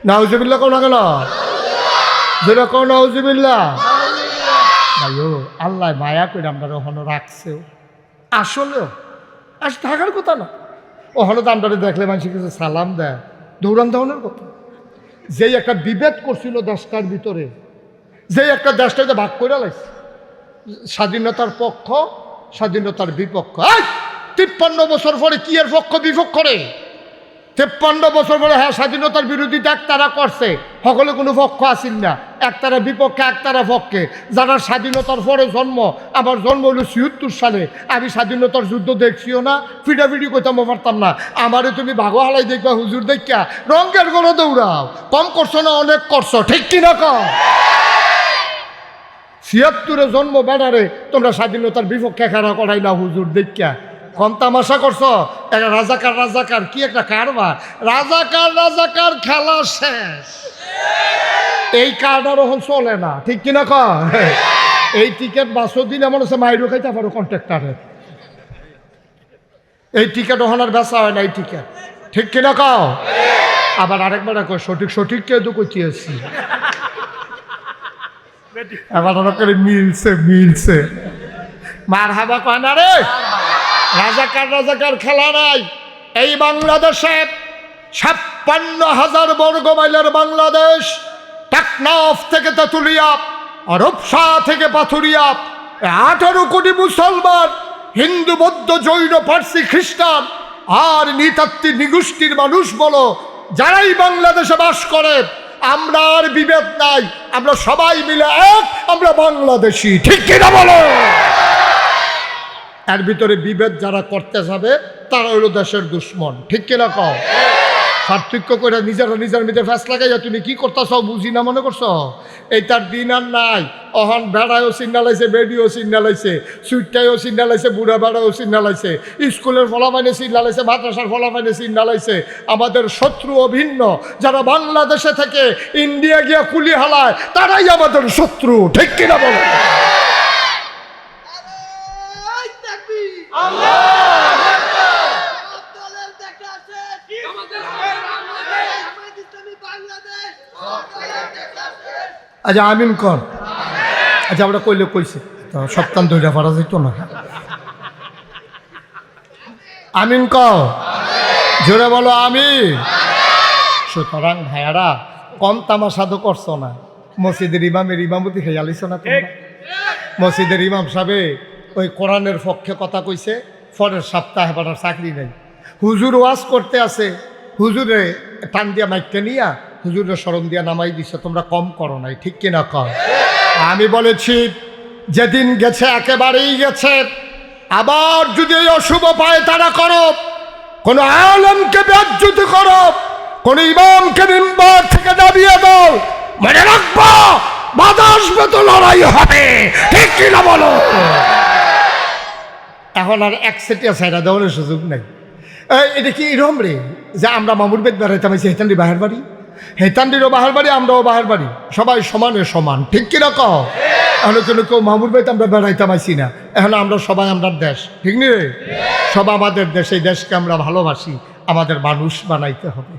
[SPEAKER 1] নাউজুবিল্লাহ কোন গেল, যেটা কোন নাউজুবিল্লাহ। ভাইও আল্লাহ মায়া করে আমরা ওখানে রাখছেও, আসলেও থাকার কথা না। ওখানে তো আমরা দেখলে মানুষের কাছে সালাম দেয়, দৌড়ান দেওয়ানোর কথা। যেই একটা বিভেদ করছিল দেশটার ভিতরে, যেই একটা দেশটাকে ভাগ করে লাগছে, স্বাধীনতার পক্ষ স্বাধীনতার বিপক্ষ। 53 বছর পরে কি এর পক্ষ বিপক্ষ রে? 53 বছর পরে হ্যাঁ স্বাধীনতার বিরোধিতা একতারা করছে, সকলে কোনো পক্ষ আসিল না, একতারা বিপক্ষে একতারা পক্ষে। যারা স্বাধীনতার পরে জন্ম, আমার জন্ম হলো 76 সালে, আমি স্বাধীনতার যুদ্ধ দেখছিও না, ফিডাফিডি করতাম পারতাম না। আমারে তুমি ভাগো হালাই দেখবা হুজুর দেখা রঙের গলো দৌড়াও, কম করছো না অনেক করছো, ঠিক কিনা কম? 76-এ জন্ম বেড়ারে তোমরা স্বাধীনতার বিপক্ষে খেলা করাই না হুজুর দেখা, কম তামাশা করছো। একটা রাজাকার কি একটা কারবার, রাজাকার খেলা শেষ। এই কার্ডার ওখান চলে না, ঠিক কিনা কয়? এই টিকিট 5 দিন এমন হচ্ছে মাইরও খাইতে পারো কন্ট্রাক্টারের। এই টিকিট ওখানে আর বেচা হয় না, এই টিকিট ঠিক কিনা কও? আবার আরেকবার সঠিক সঠিক কেউ তো কইতেছি, এবার করে মিলছে মিলছে। মার হাবা কয় না রে, রাজাকার রাজাকার খেলা নাই। এই বাংলাদেশে 56,000 বর্গ মাইলের বাংলাদেশ, টেকনাফ থেকে তেঁতুলিয়া, রূপসা থেকে পাথুরিয়া, 18 কোটি মুসলমান, হিন্দু বৌদ্ধ জৈন পার্সি খ্রিস্টান আর নৃতাত্ত্বিক নিগোষ্ঠীর মানুষ বলো, যারাই বাংলাদেশে বাস করে, আমরা আর বিভেদ নাই, আমরা সবাই মিলে এক, আমরা বাংলাদেশি। ঠিক কিনা বলো? এর ভিতরে বিভেদ যারা করতে যাবে তারা হইল দেশের দুশ্মন। ঠিক কিনা কও? পার্থক্য করে নিজেরা নিজের মধ্যে ফ্যাস লাগাইয়া তুমি কি করতেছ বুঝি না মনে করছো? এই তার দিন আর নাই। অহন বেড়ায়ও সিগনালাইছে, বেডিও সিগনালাইছে, সুইটটাইও সিগনালাইছে, বুড়া বেড়াও সিগনালাইছে, স্কুলের ফলাফাইনে সিগনালাইছে, মাদ্রাসার ফলাফাইনে সিগনালাইছে। আমাদের শত্রু অভিন্ন, যারা বাংলাদেশে থেকে ইন্ডিয়া গিয়া কুলি হালায় তারাই আমাদের শত্রু। ঠিক কিনা বলো? আচ্ছা আমিন কর। আচ্ছা আমরা কইলে কইছে তো সপ্তাহ ধরে পারা যেত না। আমিন কর, জোরে বলো আমিন। সুতরাং ভাইয়ারা কম তামাশা তো করছো না। মসজিদের ইমামের ইমামতি খেয়ালিস না তোমরা? মসজিদের ইমাম সাহেব ওই কোরআনের পক্ষে কথা কইছে, পরের সপ্তাহে পাঠার চাকরি নেই। হুজুর ওয়াজ করতে আছে, হুজুরে টান দিয়া মাইকটা নিয়া হুজুরের শরম দিয়া নামাই দিছে, তোমরা কম করো নাই। ঠিক কিনা কর? আমি বলেছি যেদিন গেছে একেবারেই গেছে। আবার যদি এই অশুভ পায় তারা করো, কোন আলেমকে বেজ্জত করো, কোন ইমামকে মিম্বার থেকে দাবিয়ে দাও, মনে রাখবো বাধা আসবে তো লড়াই হবে। ঠিক কিনা বলো? এখন আর এক সেটিয়া সাইডা দেওয়ার সুযোগ নাই। এটা কি এরকম রে যে আমরা মামুর বেদ বেড়াইতাম হেতান্ডি বাহার বাড়ি, হেতান্ডিরও বাহার বাড়ি, আমরাও বাহার বাড়ি, সবাই সমানে সমান। ঠিক কিনা কও? এখন কোনো কেউ মামুর বেদ আমরা বেড়াইতাম আইসি না, এখন আমরা সবাই আমরা দেশ। ঠিক নি রে? সব আমাদের দেশ, এই দেশকে আমরা ভালোবাসি, আমাদের মানুষ বানাইতে হবে।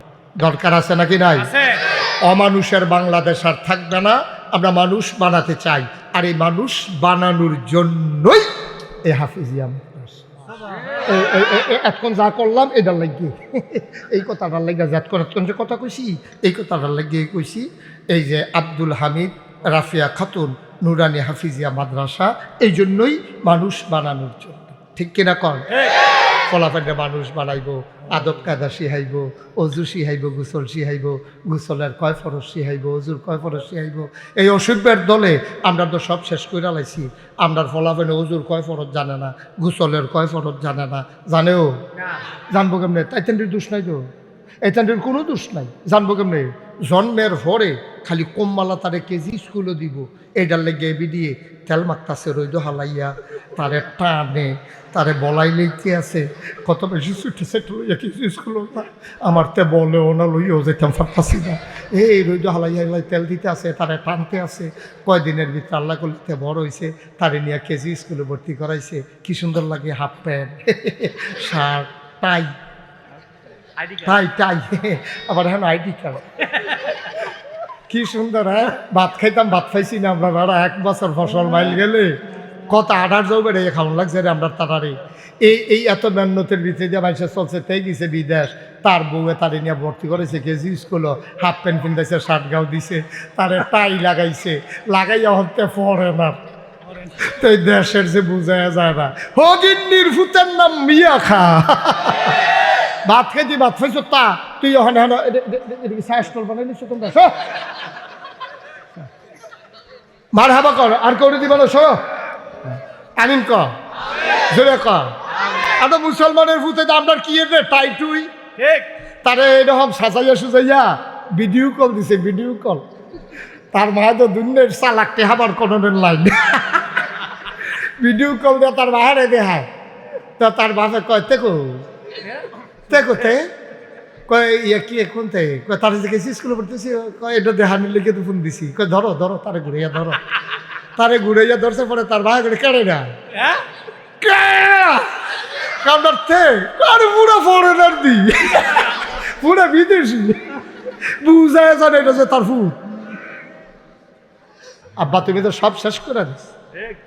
[SPEAKER 1] দরকার আছে নাকি নাই? অমানুষের বাংলাদেশ আর থাকবে না, আমরা মানুষ বানাতে চাই। আর এই মানুষ বানানোর জন্যই এই হাফিজিয়া এখন যা করলাম এটার লাগিয়ে, এই কথাটার লাগিয়ে এতক্ষণ যে কথা কইছি এই কথাটার লাগিয়ে কইছি। এই যে আব্দুল হামিদ রাফিয়া খাতুন নুরানি হাফিজিয়া মাদ্রাসা, এই জন্যই মানুষ বানানোর জন্য। ঠিক কিনা কর? ফলাফলে মানুষ বানাইব, আদব কায়দা শিহাইব, অজু শিহাইব, গোসল শিহাইব, গোসলের কয় ফরজ শিহাইব, অজুর কয় ফরজ শিহাইব। এই অসভ্যের দলে আমরা তো সব শেষ করে লাইছি। আমরা ফলাফলে অজুর কয় ফরজ জানে না, গোসলের কয় ফরজ জানে না। জানেও? জানবো কেমনে? তাইতেন্দ্রের দোষ নাই তো, এতেন্দ্রের কোনো দোষ নাই। জানবো কেমনে? জন্মের ভরে খালি কমমালা তারে কেজি স্কুলও দিব, এইটার লেগে এবি দিয়ে তেল মাখতাছে রইদ হালাইয়া, তারে টানে, তারে বলাই লইতে আছে। কত বেশি ছুটে সেট লইয়া কিছু স্কুল না, আমার তে বলেও না, লইয়াও যেতাম পারতাছি না। এই রইদ হালাইয়া তেল দিতে আছে, তারে টানতে আছে। কয়দিনের ভিতরে আল্লাহ করতে বড় হয়েছে, তারে নিয়ে কেজি স্কুলে ভর্তি করাইছে। কি সুন্দর লাগে, হাফ প্যান্ট, শার্ট, টাই, টাই টাই, আবার এখন আইডি কার্ড। কি সুন্দর। হ্যাঁ, ভাত খাইতাম, ভাত খাইছি না আমরা। বেড়া 1 বছর ফসল মাইল গেলে কত 18 যাও বেড়ে খাওয়ান লাগছে রে আমরা তারারে। এই এত মেহনতের ভিতরে দিয়ে মানুষের চলছে, তাই গেছে বিদেশ, তার বউয়ে তারে নিয়ে ভর্তি করেছে কেজি স্কুল, হাফ প্যান্ট পিন্ধাইছে, শার্ট গাও দিছে, তারে টাই লাগাইছে, লাগাইয়া হতে পড়ে না। তো এই দেশের যে বুঝায় যায় না, হগিন্নির ফুতের নাম মিয়া খা। ভাত খাইতি, ভাত খাইছ তা তুই ওখানে স্টল বানাই নিচ্ছ তোমরা। মার হাবা কর, আর করে দিবা না। শো আমিন কর, জোরে কর। আমরা মুসলমানের ফুতে আপনার কি রে টাই টুই, তারে এরকম সাজাইয়া সুজাইয়া ভিডিও কল দিছে, ভিডিও কল। তার মায়ের তো দুনিয়ার চালাকতে হাবার কোনের লাইন, ভিডিও কল দিয়ে তার বাহারে দেখায়। তা তার বাপে কয় তেকো তে কয় ইয়া কি এখন তে কয় তার যে গেছি স্কুলে পড়তেছি, কয় এটা দেহানির লিখে তো ফোন দিছি। কয় ধরো ধরো, তারে ঘুরাইয়া ধরো, তারে ঘুরাইয়া ধরছে। পরে তার ভাই করে কেড়ে না কামড়াতে, আর পুরো ফরেনার দি পুরা বিদেশি, বুঝায় জানে এটা যে তার ফুট। আব্বা তুমি তো সব শেষ করে দিস।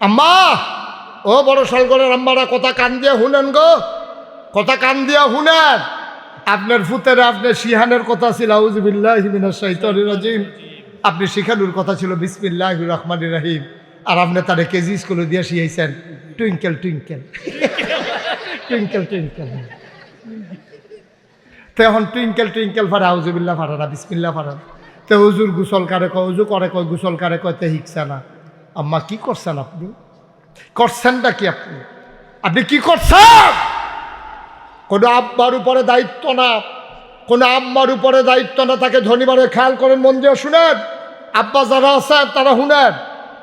[SPEAKER 1] আম্মা, ও বড় সালগরের আম্মারা কথা কান দিয়া শুনেন গো, কথা কান দিয়া শুনেন। আপনার ফুতের আপনার শিহানের কথা ছিল আউযুবিল্লাহি মিনাশ শাইতানির রাজিম, আপনি শিখানোর কথা ছিল বিসমিল্লাহির রহমানির রহিম, আর আপনি তারে কেজি স্কুলে দিয়ে শিখাইছেন টুইঙ্কেল টুইঙ্কেল টুইঙ্কেল টুইঙ্কেল। তো এখন টুইঙ্কেল টুইঙ্কেল ফারে আউযুবিল্লাহ ফারে না, বিসমিল্লাহ ফারে। তো হুজুর গোসল কারে কয়, হুজুর করে কয়, গোসল কারে কয়, তে শিখছে না। আম্মা কি করছেন আপনি? করছেনটা কি আপনি? আপনি কি করছেন? কোনো আব্বার উপরে দায়িত্ব না, কোনো আম্মার উপরে দায়িত্ব না, তাকে ধনীবারে খেয়াল করেন, মন দিয়ে শুনেন। আব্বা যারা আছেন তারা শুনেন,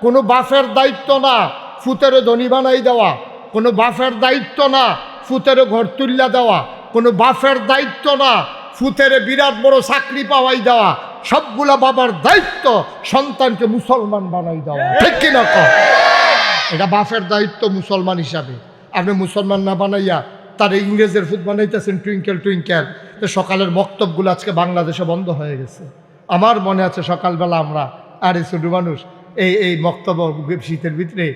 [SPEAKER 1] কোনো বাপের দায়িত্ব না ফুতের ধনী বানাই দেওয়া, কোনো বাপের দায়িত্ব না ফুতের ঘর তুল্লা দেওয়া, কোনো বাপের দায়িত্ব না ফুতের বিরাট বড় চাকরি পাওয়াই দেওয়া। সবগুলা বাবার দায়িত্ব সন্তানকে মুসলমান বানাই দেওয়া, ঠিক কিনা কও? এটা বাপের দায়িত্ব মুসলমান হিসাবে। আপনি মুসলমান না বানাইয়া তার ইংরেজের ফুট বানাইতেছেন টুইঙ্কেল টুইঙ্কেল। তো সকালের বক্তব্যগুলো আজকে বাংলাদেশে বন্ধ হয়ে গেছে। আমার মনে আছে সকালবেলা আমরা আর এই ছোটো মানুষ এই বক্তব্য শীতের ভিতরে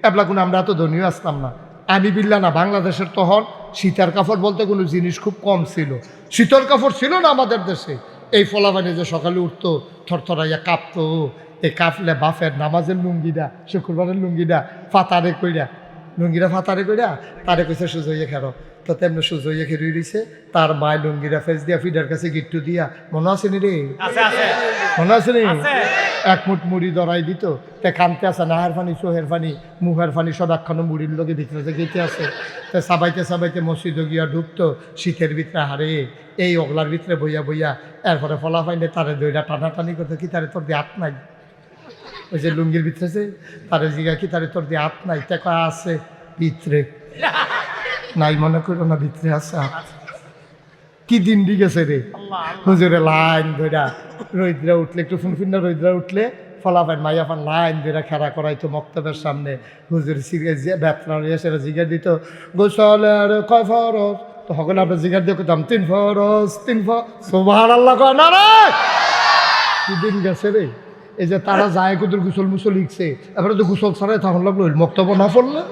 [SPEAKER 1] এবলাগুলো আমরা এত ধনীও আসতাম না। আমি বিল্লা না, বাংলাদেশের তখন শীতের কাপড় বলতে কোনো জিনিস খুব কম ছিল, শীতের কাপড় ছিল না আমাদের দেশে। এই ফলাবানি যে সকালে উঠতো থরথরাইয়া কাঁপতো, এই কাঁপলে বাফের নামাজের লুঙ্গিটা, শুক্রবারের লুঙ্গিটা ফাতারে কইরা, লুঙ্গিটা ফাতারে কইরা তারে কইছে সুজইয়া খেরো। তো তেমনি সুজইয়া খেয়ে রইছে, তার মায় লুঙ্গিটা ফেস দিয়া ফিডার কাছে গিট্টু দিয়া, মনে আছে নি রে? মনে আছে নি? এক মুঠ মুড়ি দরাই দিত, তে কানতে আছে, নাহের ফানি চোহের ফানি মুহের ফানি সব একখানো মুড়ির লোকে ভিতরে গেতে আছে। তো সাবাইতে সাবাইতে মসজিদে গিয়া ঢুকতো শীতের ভিতরে, হারে এই ওগলার ভিতরে বইয়া বইয়া। এরপরে ফলা ফাইনে তারে দইটা টানাটানি করতো, কি তারে তোর দিয়ে হাত নাই? ওই যে লুঙ্গির ভিতরে তারে জিগা, কি তারে তোর দিয়ে হাত নাই? তে কয়া আছে ভিতরে নাই, মনে করো না ভিতরে আছে। কি দিন দি গেছে রে হুজুরে, লাইন ধরা রৈদ্রা উঠলে, একটু ফুনফুন্না রৈদ্রা উঠলে ফলাফান মাইয়াফান লাইন ধরে খেলা করাইতো মক্তবের সামনে। হুজুর ব্যথা এসে জিগার দিত, গোসলের কয় ফরজ? তো সকলে আমরা জিগার দিয়ে করতাম 3 ফরজ 3 ফরজ। সুবহানাল্লাহ কয় না রে, কি দিন গেছে রে। এই যে তারা যায় কুদুর গুসল মুসল লিখছে, এবারে তো গুসল ছাড়াই তখন লাগলো মক্তব্য না পড়লে।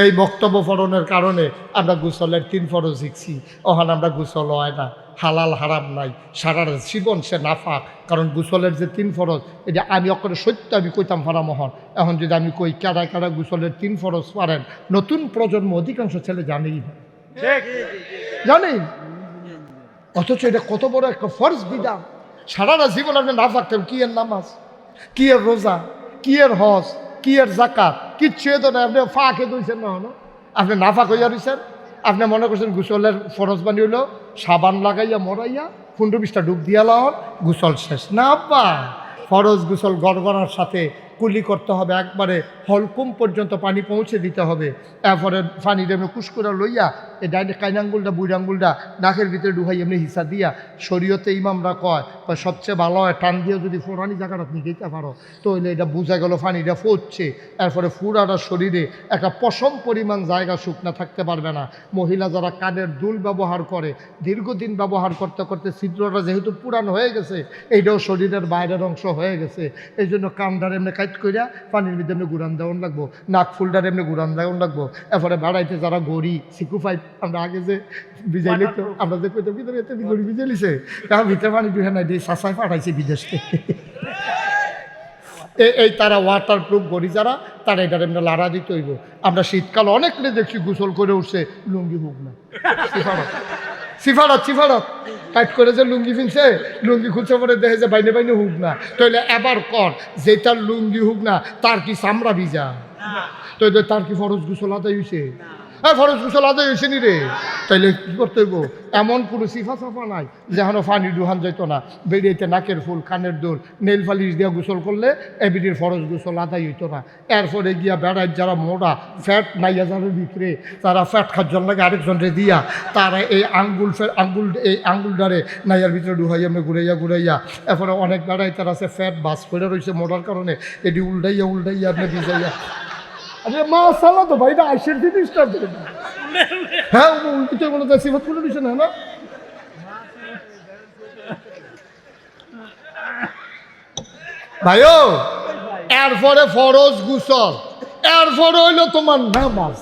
[SPEAKER 1] এই বক্তব্য ফরণের কারণে আমরা গোসলের 3 ফরজ শিখছি। ওখানে আমরা গোসল হয় না, হালাল হারাম নাই, সারা জীবন সে নাফাক। কারণ গোসলের যে 3 ফরজ, এটা আমি অক্ষরে সত্য আমি কইতাম ফারা মোহন। এখন যদি আমি কই কারা কারা গোসলের 3 ফরজ পারেন, নতুন প্রজন্ম অধিকাংশ ছেলে জানেই না, জানেই। অথচ এটা কত বড় একটা ফরজ বিধান। সারাটা জীবন আপনি না থাকতেন, কি এর নামাজ, কি এর রোজা, কি এর হজ, কি এর জাকাত, কিচ্ছু তো না। আপনি ফাঁকে দইছেন না, হলো আপনি না ফাঁক হইয়া রইছেন। আপনি মনে করছেন গোসলের ফরজ বানি হইল সাবান লাগাইয়া মরাইয়া 15-20টা ডুব দিয়া লাওন গোসল শেষ না। আব্বা ফরজ গোসল গড়গড়ার সাথে কুলি করতে হবে, একবারে হলকুম পর্যন্ত পানি পৌঁছে দিতে হবে। এরপরে পানি এমনি কুসকুরা লইয়া এই ডাইনে কাইন আঙ্গুলটা বুড়ি আঙ্গুলটা নাকের ভিতরে ঢুকাই এমনি হিসা দিয়া। শরীয়তে ইমামরা কয় সবচেয়ে ভালো হয় টান দিয়ে যদি ফোরানি জায়গাটা আপনি দিতে পারো, তো হইলে এটা বোঝা গেল পানিটা ফোচ্ছে। এরপরে ফুরাটা শরীরে একটা পশম পরিমাণ জায়গা শুকনা থাকতে পারবে না। মহিলা যারা কানের দুল ব্যবহার করে, দীর্ঘদিন ব্যবহার করতে করতে ছিদ্রটা যেহেতু পুরান হয়ে গেছে, এইটাও শরীরের বাইরের অংশ হয়ে গেছে। এই জন্য কামদার এমনি কাইট কইরা পানির ভিতরে এমনি গুড়ান দেওয়ান লাগবো, নাক ফুলটার এমনি গুড়ান দেওয়ান লাগবো। এরপরে বেড়াইতে যারা গড়ি সিকুফাই, আমরা আগে যে ভিজাইলে তো আমরা যে কইতাম ভিতরে এতে গড়ি ভিজে লিছে, তার ভিতরে পানি দুহে নাই দিয়ে চাষায় পাঠাইছে বিদেশ থেকে। এই তারা ওয়াটার প্রুফ গড়ি যারা, তারা এটার এমনি লাড়া দিতে হইব। আমরা শীতকাল অনেক দেখছি গোসল করে উঠছে লুঙ্গি হোক না, সিফারত টাইট করে যে লুঙ্গি ফিনছে, লুঙ্গি খুঁজছে পরে দেখে যে বাইনে বাইনে হুক না। তাইলে এবার কর যেটার লুঙ্গি হুক না তার কি চামড়া ভিজা? তো তার কি ফরজ গোসল আদায় হয়েছে? হ্যাঁ ফরজ গোসল আদায় হয়েছে নি রে। তাইলে কী করতে হইব? এমন কোনো সিফা সাফা নাই যেন পানি ডুহান যেত না। বেরিয়েতে নাকের ফুল, কানের দোল, নেল পালিশ দিয়া গোসল করলে এবিডির ফরজ গোসল আদায় হইতো না। এরপরে গিয়া বেড়ায় যারা মোড়া ফ্যাট নাইয়া যাদের ভিতরে, তারা ফ্যাট খাদ্যর লাগে আরেকজনরে দিয়া, তারা এই আঙ্গুলটারে নাইয়ার ভিতরে ডুহাইয়া এমনি ঘুরাইয়া। এরপরে অনেক বেড়ায় তারা আছে ফ্যাট বাস পড়ে রয়েছে মোড়ার কারণে, এটি উল্টাইয়া আপনি ভিজাইয়া। আরে মা সালা তো ভাইটা আইসের জিনিসটা হ্যাঁ উল্টো বলে তার সিফাত খুলে দিছে না না ভাইও এরপরে ফরজ গোসল এরপরে হইলো তোমার নামাজ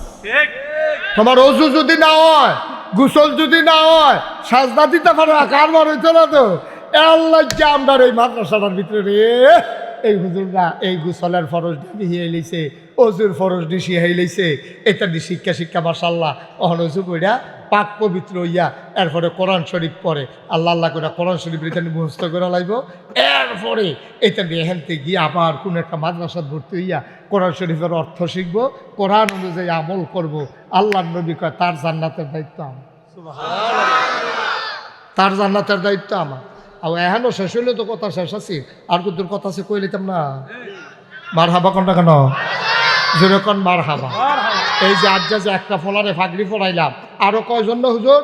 [SPEAKER 1] তোমার অজু যদি না হয় গোসল যদি না হয় সাজদা দিতে পারো কারবার হইতো না তো আল্লাহ যে আমরা এই মাদ্রাসাটার ভিতরে এই হুজুররা এই গোসলের ফরজ দিয়ে লইছে অজুর ফরজ দিছি লইছে এটা দিয়ে শিক্ষা মাশাআল্লাহ অহন অজু কইরা পাক পবিত্র হইয়া এরপরে কোরআন শরীফ পড়ে আল্লাহ আল্লাহ করে কোরআন শরীফ এটা মুখস্থ করে লাইব এরপরে এটা দিয়ে হেলতে গিয়ে আবার কোনো একটা মাদ্রাসা ভর্তি হইয়া কোরআন শরীফের অর্থ শিখব কোরআন অনুযায়ী আমল করব আল্লাহ নবী কয় তার জান্নাতের দায়িত্ব আমার তার জান্নাতের দায়িত্ব আমার আর এখনো শেষ হইলে তো কথা শেষ আছে আর কুতুর কথা আছে কই লিতাম না মার হাবা কোনটা কেন যেরকম মার হাবা এই যে আজ যে একটা ফলারে ফাগড়ি ফলাইলাম আরো কয়জন না হুজুর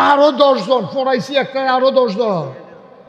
[SPEAKER 1] আরো 10 জন ফলাইছি একটা আরো 10 জন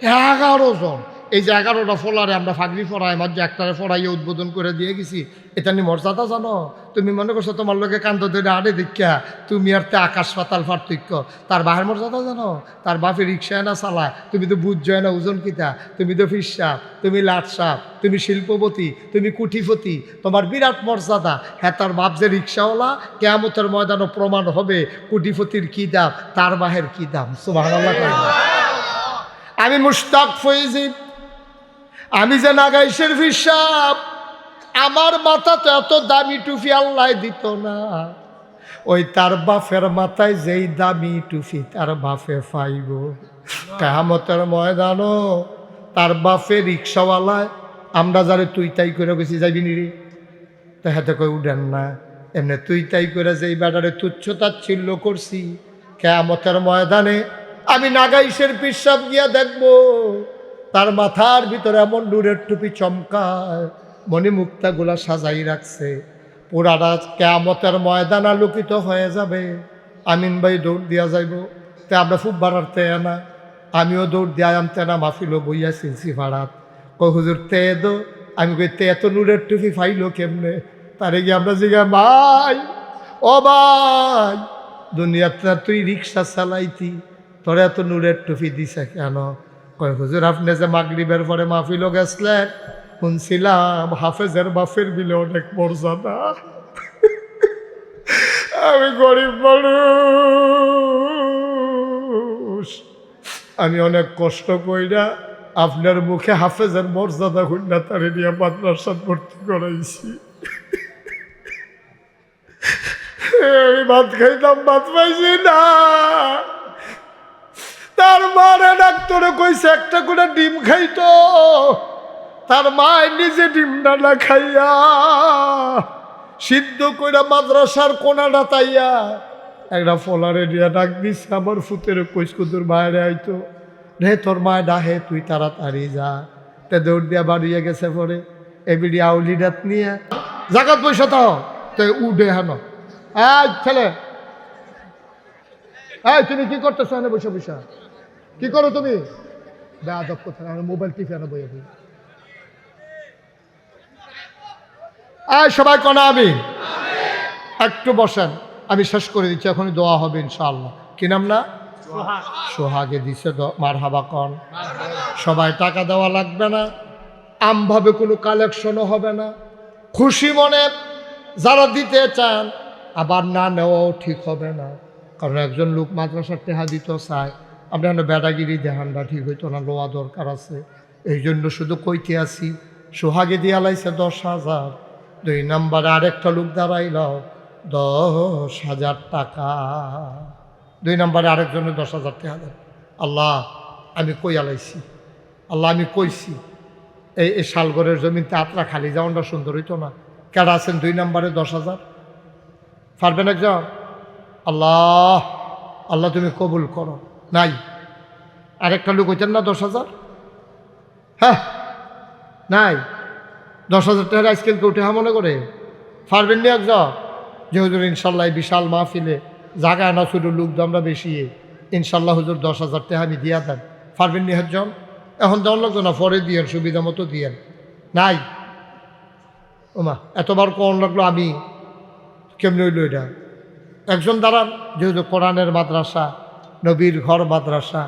[SPEAKER 1] 11 জন এই যে 11টা ফলারে আমরা ফাগড়ি ফরাই মাঝে একটারে ফরাইয়ে উদ্বোধন করে দিয়ে গেছি এটা নিয়ে মর্যাদা জানো তুমি মনে করছো তোমার লোকে কান্দ ধরে আড়ে দীক্ষা তুমি আর তে আকাশ পাতাল পার্থক্য তার বাহের মর্যাদা জানো তার বাপে রিক্সায় না চালায় তুমি তো বুঝ না ওজন কিতা তুমি তো ফিস সাপ তুমি লাট সাপ তুমি শিল্পপতি তুমি কুঠিপতি তোমার বিরাট মর্যাদা হ্যাঁ তার বাপ যে রিক্সাওয়ালা কেয়ামতের ময়দানও প্রমাণ হবে কুঠিপতির কী দাম তার বাহের কী দাম সুবহানাল্লাহ। আমি মুশতাক ফৈজি আমি যে নাগাইশের হিসাব আমার মাথাতে এত দামি টুপি আল্লাহ দিত না ওই তার বাপের মাথায় যেই দামি টুপি তার বাপে পাইব কিয়ামতের ময়দানও তার বাপে রিক্সাওয়ালায় আমরা যারে তুই তাই করে গেছি যাইবি নি রে তা হাতে কই উঠেন না এমনি তুই তাই করে যেই বেটারে তুচ্ছতাচ্ছিল্য করছি কিয়ামতের ময়দানে আমি নাগাইশের পিসাব গিয়া দেখবো তার মাথার ভিতরে এমন নূরের টুপি চমকায় মনে মুক্তাগুলা সাজাই রাখছে পুরাটা কিয়ামতের ময়দান আলোকিত হয়ে যাবে আমিন ভাই দৌড় দিয়া যাইব তে আমরা খুব বাড়াতে না আমিও দৌড় দিয়া আনতে না মাফিলো বইয়া সিলসি ভাড়াত কই হুজুর তে দো আমি কই তে এত নূরের টুপি ফাইলো কেমনে তারে গিয়ে আমরা জিগা ভাই ও ভাই দুনিয়াতে তুই রিক্সা চালাইতি তোর এত নূরের টুপি দিছে কেন কয় হুজুর আপনি যে মাগরিবের পরে মাহফিলও গেছলেন শুনছিলাম হাফেজের বাফের বিলে অনেক মর্যাদা আমি গরিব মানুষ আমি অনেক কষ্ট কইরা আপনার মুখে হাফেজের মর্যাদা হুন্না তারে নিয়ে মাদ্রাসাত ভর্তি করাইছি আমি ভাত খাইতাম ভাত পাইছি না তার মারে ডাক্তারে কইছে একটা করে ডিম খাইতো তার মায় নিজে ডিমটা না খাইয়া সিদ্ধ কইরা মাদ্রাসার কোনাটা তাইয়া একটা ফলারে দিয়া ডাক দিছে আমার ফুতের কইস কুতুর বাইরে আইতো রে তোর মায় ডাহে তুই তাড়াতাড়ি যা তে দৌড় দিয়া বাড়িয়ে গেছে পরে এবিডি আউলিডাত নিয়ে জাগাত পয়সা তো তো উঠে হানো এই ছেলে এই তুমি কি করতেছো এনে বসে বসে কি করো তুমি বেয়াদব কথা মোবাইল টিপে আনো বইয়ে বই এই সবাই কনা আমি একটু বসেন আমি শেষ করে দিচ্ছি এখনই দোয়া হবে ইনশাআল্লাহ কি নাম না সোহাগে দিছে মারহাবা কন সবাই টাকা দেওয়া লাগবে না আমভাবে কোনো কালেকশনও হবে না খুশি মনে যারা দিতে চান আবার না নেওয়াও ঠিক হবে না কারণ একজন লোক মাদ্রাসার টেহা দিতে চায় আমরা বেড়াগিরি দেহানটা ঠিক হইতো না লোয়া দরকার আছে এই জন্য শুধু কইতে আসি সোহাগে দিয়া লাইছে 10,000 2 নম্বরে আরেকটা লোক দাঁড়াইল 10,000 টাকা 2 নম্বরে আরেকজনের 10,000 টাকা দেন আল্লাহ আমি কই আলাইছি আল্লাহ আমি কইছি এই শালগড়ের জমিতে আত্রা খালি যাওয়াটা সুন্দর হইতো না কেডা আছেন 2 নম্বরে 10,000 পারবেন একজন আল্লাহ আল্লাহ তুমি কবুল করো নাই আরেকটা লোক হইতেন না 10,000 হ্যাঁ নাই 10,000 টাকার আজকাল কেউ টেহা মনে করে পারবেন নি একজন যে হুজুর ইনশাল্লাহ বিশাল মাহফিলে জায়গায় না শুধু লোক আমরা বেশি ইনশাল্লাহ হুজুর 10,000 টাকা আমি দিয়া দেন পারবেন নি একজন এখন দেওয়ার লাগতো না পরে দিয়েন সুবিধা মতো দিয়েন নাই ওমা এতবার কোন লাগলো আমি কেমনি হইল এটা একজন দাঁড়ান, যেহেতু কোরআনের মাদ্রাসা, নবীর ঘর মাদ্রাসা,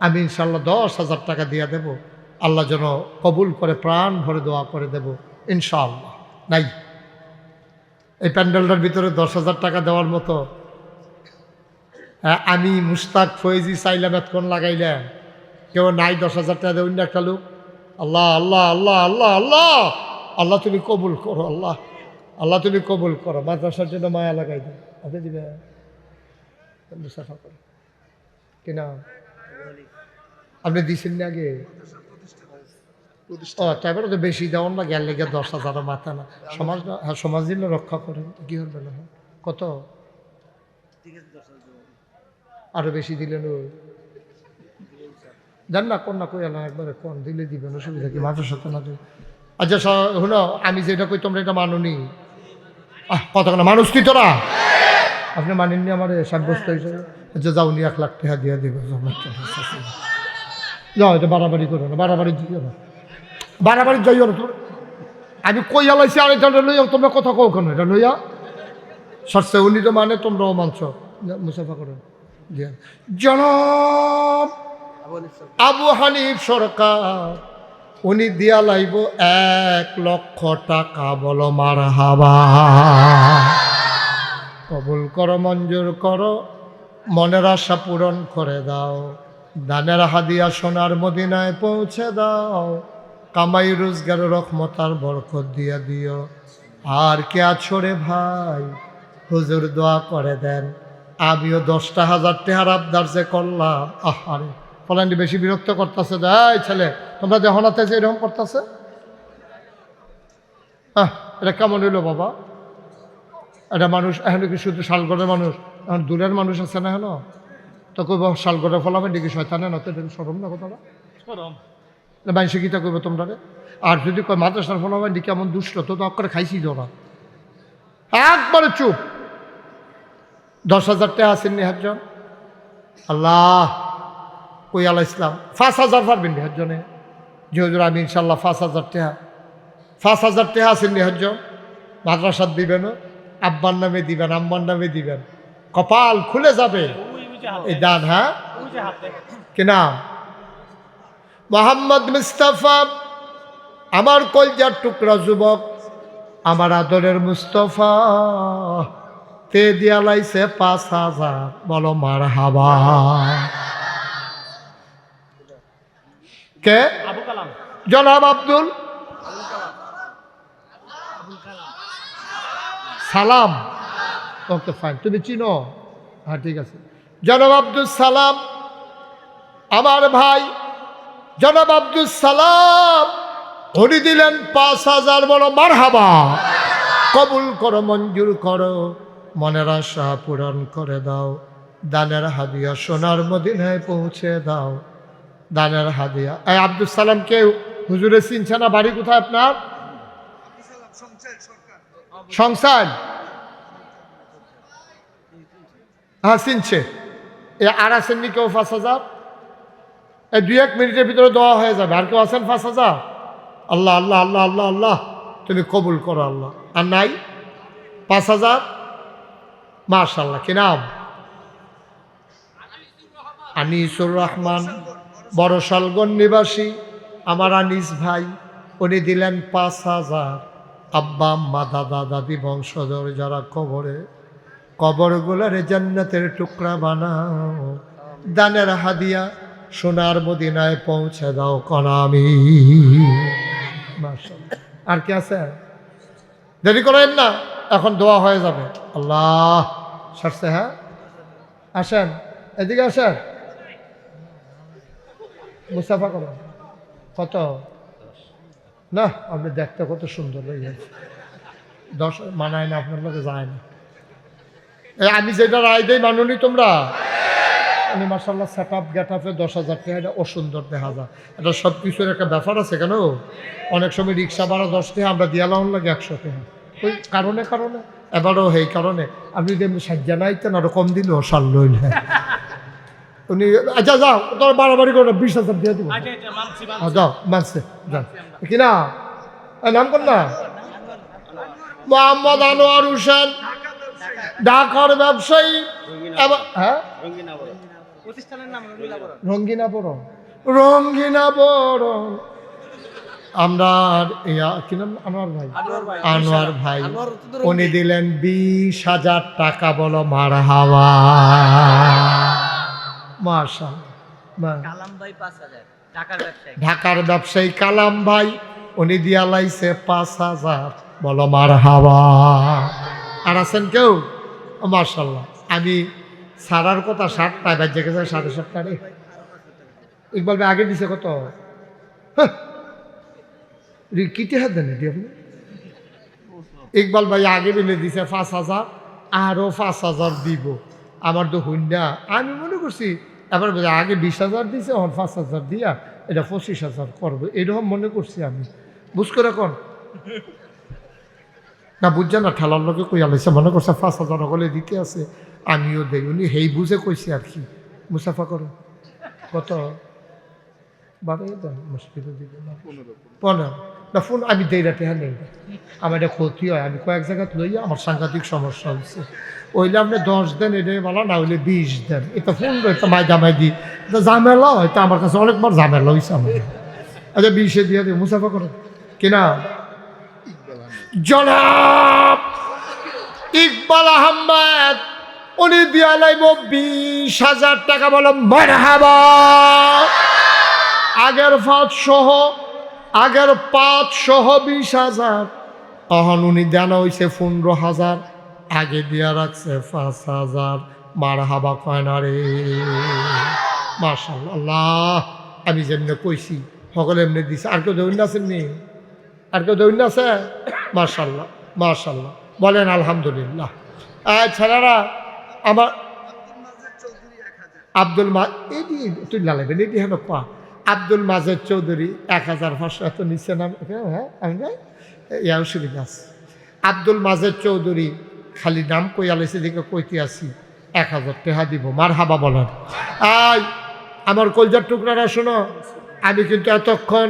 [SPEAKER 1] আমি ইনশাল্লাহ 10,000 টাকা দিয়ে দেব, আল্লাহ যেন কবুল করে প্রাণ ভরে দোয়া করে দেব ইনশাআল্লাহ। নাই এই প্যান্ডেলটার ভিতরে 10,000 টাকা দেওয়ার মতো আমি মুস্তাক ফয়েজি চাইলাম, এতক্ষণ লাগাইলাম, কেউ নাই 10,000 টাকা দেবেন না একটা লোক। আল্লাহ আল্লাহ আল্লাহ আল্লাহ আল্লাহ আল্লাহ তুমি কবুল করো, আল্লাহ আল্লাহ তুমি কবুল করো, মাদ্রাসার জন্য মায়া লাগাই দেন। আপনি দিবে মুসাফা করে কিনা আপনি দিচ্ছেন না আগে? ও তারপরে তো বেশি দেওয়ান না, গেল লেগে 10,000 মাথা না, সমাজ, হ্যাঁ সমাজ দিলে রক্ষা করেন, কি হবে না? কত আরো বেশি দিলেন জান না, কোন না কই আল্লাহ একবারে কোন দিলে দিবেন, অসুবিধা কি? মাথা সাথে না দিবে। আচ্ছা শুনো, আমি যেটা কই তোমরা এটা মানুনি, কতক্ষণ মানুষ তুই তোরা আপনি মানেননি আমার সাব্যস্ত হিসেবে। আচ্ছা যাও নি 1 লাখ টাকা দিয়ে দিবে, যাও, এটা বাড়াবাড়ি করো না, বাড়াবাড়ি দিও না, বাড়াবাড়ি যাইও না। তোর আমি কই আলাইছি আর এটা লইয়া তোমরা কথা কও কেন? এটা লইয়া সরষে উনি তো মানে তোমরাও মানছ। মুসাফা করো দিয়া জনাব আবু হানিফ সরকার, উনি দিয়া লাইব 1 লক্ষ টাকা। বলো মারহাবা। কবুল করো, মঞ্জুর করো, মনের আশা পূরণ করে দাও, দানের হাদিয়া সোনার মদিনায় পৌঁছে দাও, কামাই রোজগার রহমত আর বরকত দিয়া দিও। আর কে আছো রে ভাই, হুজুর দোয়া করে দেন, আমিও 10,000 টাকার আবদার যে করলাম। আরে ফলান্ডি বেশি বিরক্ত করতেছে, এই ছেলে তোমরা যে হনাতে যে এরকম করতেছে, এটা কেমন হইলো বাবা? এটা মানুষ এখন কি শুধু শালগড়ের মানুষ, এখন দূরের মানুষ আছে না? হেন তো কইব শালগড়ে ফলাবেন দেখি শয়তানে না, তো এটা সরম না কথাটা, সরম মানুষে গীতা কইব তোমরা রে। আর যদি কয় মাদ্রাসার ফলাবেন দেখি কেমন দুষ্ট, তো করে খাইছি ওরা, একবারে চুপ। 10,000 টাকা আছেন নি একজন? আল্লাহ কই আল্লাহ ইসলাম 5,000 পারবেন নি একজনে? যে হুজুর আমি ইনশাল্লাহ 5,000 টাকা, 5,000 টাকা আছেন নি একজন? মাদ্রাসার দিবেন, আব্বার নামে দিবেন, আম্মার নামে দিবেন, কপাল খুলে যাবে এই দান। হ্যাঁ কি নাম? মোহাম্মদ মুস্তাফা, আমার কলজার টুকরা যুবক, আমার আদরের মুস্তফা, তে দিয়া লাইছে 5,000। বলো মারহাবা। কে? জনাব আব্দুল সালাম। ওকে ফাইন, তুমি চিনো? হ্যাঁ ঠিক আছে। জনাব আব্দুল সালাম আমার ভাই, জনাব আব্দুল সালাম উনি দিলেন 5,000। বলো মারহাবা। কবুল করো, মঞ্জুর করো, মনের আশা পূরণ করে দাও, দানের হাদিয়া সোনার মদিনায় পৌঁছে দাও, দানের হাদিয়া। এই আব্দুল সালাম কে হুজুরে চিনছে না? বাড়ি কোথায় আপনার? সংসার। হ্যাঁ চিনছে। আর আসেননি কেউ 5,000? এই 2-1 মিনিটের ভিতরে দেওয়া হয়ে যাবে। আর কেউ আছেন 5,000? আল্লাহ আল্লাহ আল্লাহ আল্লাহ আল্লাহ তুমি কবুল করো আল্লাহ। আর নাই 5,000? মাশাআল্লাহ। কি নাম? আনিসুর রহমান, বড় শালগন নিবাসী, আমার আনিস ভাই, উনি দিলেন 5,000। আব্বা আম্মা দাদা দাদি বংশধর যারা কবরে, কবরগুলোর জান্নাতের টুকরা বানাও, দানের হাদিয়া সোনার মদিনায় পৌঁছে দাও কনামি। মাশাআল্লাহ। আর কি আছে? দেরি করেন না, এখন দোয়া হয়ে যাবে। আল্লাহ সারছে। হ্যাঁ আসেন, এদিকে আসেন, মুসাফা করো। কত না, আপনি দেখতে কত সুন্দর হয়ে গেছে। 10 মানায় না, আপনার লোকে যায় না। আমি যেটা রায় দেই মানুনি তোমরা? আমি মাশাআল্লাহ সেট আপ গেট আপে 10,000 টাকা, এটা অসুন্দর দেখা যায়। এটা সব কিছুর একটা ব্যাপার আছে। কেন অনেক সময় রিক্সা ভাড়া 10 টাকা, আমরা দিয়ালাম লাগে 100 টাকা। ওই কারণে এবারও এই কারণে আপনি যদি এমনি সাজ্জা নাইতেন আরো কম দিল সার লইল। উনি আচ্ছা যাও, তোর বাড়াবাড়ি করে 20,000 দিয়ে দিব। যাও মানছে, যাও। কি না নাম কর না? মোহাম্মদ আনোয়ার হোসেন, ঢাকার ব্যবসায়ী হ্যাঁ রঙ্গিনাবরণ রঙ্গিনাবরণ আমরা কি নাম আনোয়ার ভাই উনি দিলেন 20,000 টাকা। বলো মারহাবা। মাশাআল্লাহ। ঢাকার ব্যবসায়ী কালাম ভাই উনি দিয়া লাইছে 5,000। বলো মারহাবা। আর আছেন কেউ? মাশাআল্লাহ। আমি সারার কথা 7টায় বাজে গেছে 7:30 রে। ইকবাল ভাই আগে দিছে কত? কিতে হাত দেন আপনি? ইকবাল ভাই আগে বিলে দিছে 5,000, আরো 5,000 দিব। আমার তো হুন্ডা আমি মনে করছি এবার আগে 20,000 দিছে, এখন 5,000 দিয়া এটা 25,000 করবো, এরকম মনে করছি আমি। বুঝ করে কোন না বুঝছে না, ঠেলার লোকে কই আলাইছে, মনে করছে 5,000 হলে দিতে আছে, আমিও দেই। উনি হেই বুঝে কইছি আর কি। মুসাফা করো কত? 12 দেন, মুশকিলে দিবে না 15 না। ফোন আমি দেই রাতে, হ্যাঁ নেই, আমার এটা ক্ষতি হয়। আমি কয়েক জায়গায় লইয়া আমার সাংঘাতিক সমস্যা হয়েছে। ওইলে আপনি 10 দেন, এটাই বলা না হইলে 20 দেন। এটা ফোন এটা মাই দিই, এটা ঝামেলা হয়তো আমার কাছে অনেকবার ঝামেলা হয়েছে আমার। আচ্ছা 20 দিয়ে দিই। মুসাফা করো কিনা? জনাব ইকবাল আহমেদ উনি দিয়া লাইব 20,000 টাকা। বলো মারহাবা। আগের 5 সহ 20,000। তখন উনি দেন হয়েছে 15,000, আগে দিয়া রাখছে 5,000। মারহাবা কয় না রে? মাশাআল্লাহ। আমি যেমনি কইছি সকলে এমনি দিছে। আর কেউ দৌড় আছেন নি? আর কেউ দৌড় আছে? মাশাআল্লাহ মাশাআল্লাহ। বলেন আলহামদুলিল্লাহ। ছেলেরা আমার আব্দুল তুই লাগাবেন এটি হেন পা। আব্দুল মাজেদ চৌধুরী 1,500 এত নিচে নাম। হ্যাঁ আমি ইয়াও সুবিধা আছে। আব্দুল মাজেদ চৌধুরী খালি নাম কই আলাইছে দেখে কইতে আসি 1,000 টাকা দিব। মারহাবা বলেন। আমার কলজার টুকরারা শোনো, আমি কিন্তু এতক্ষণ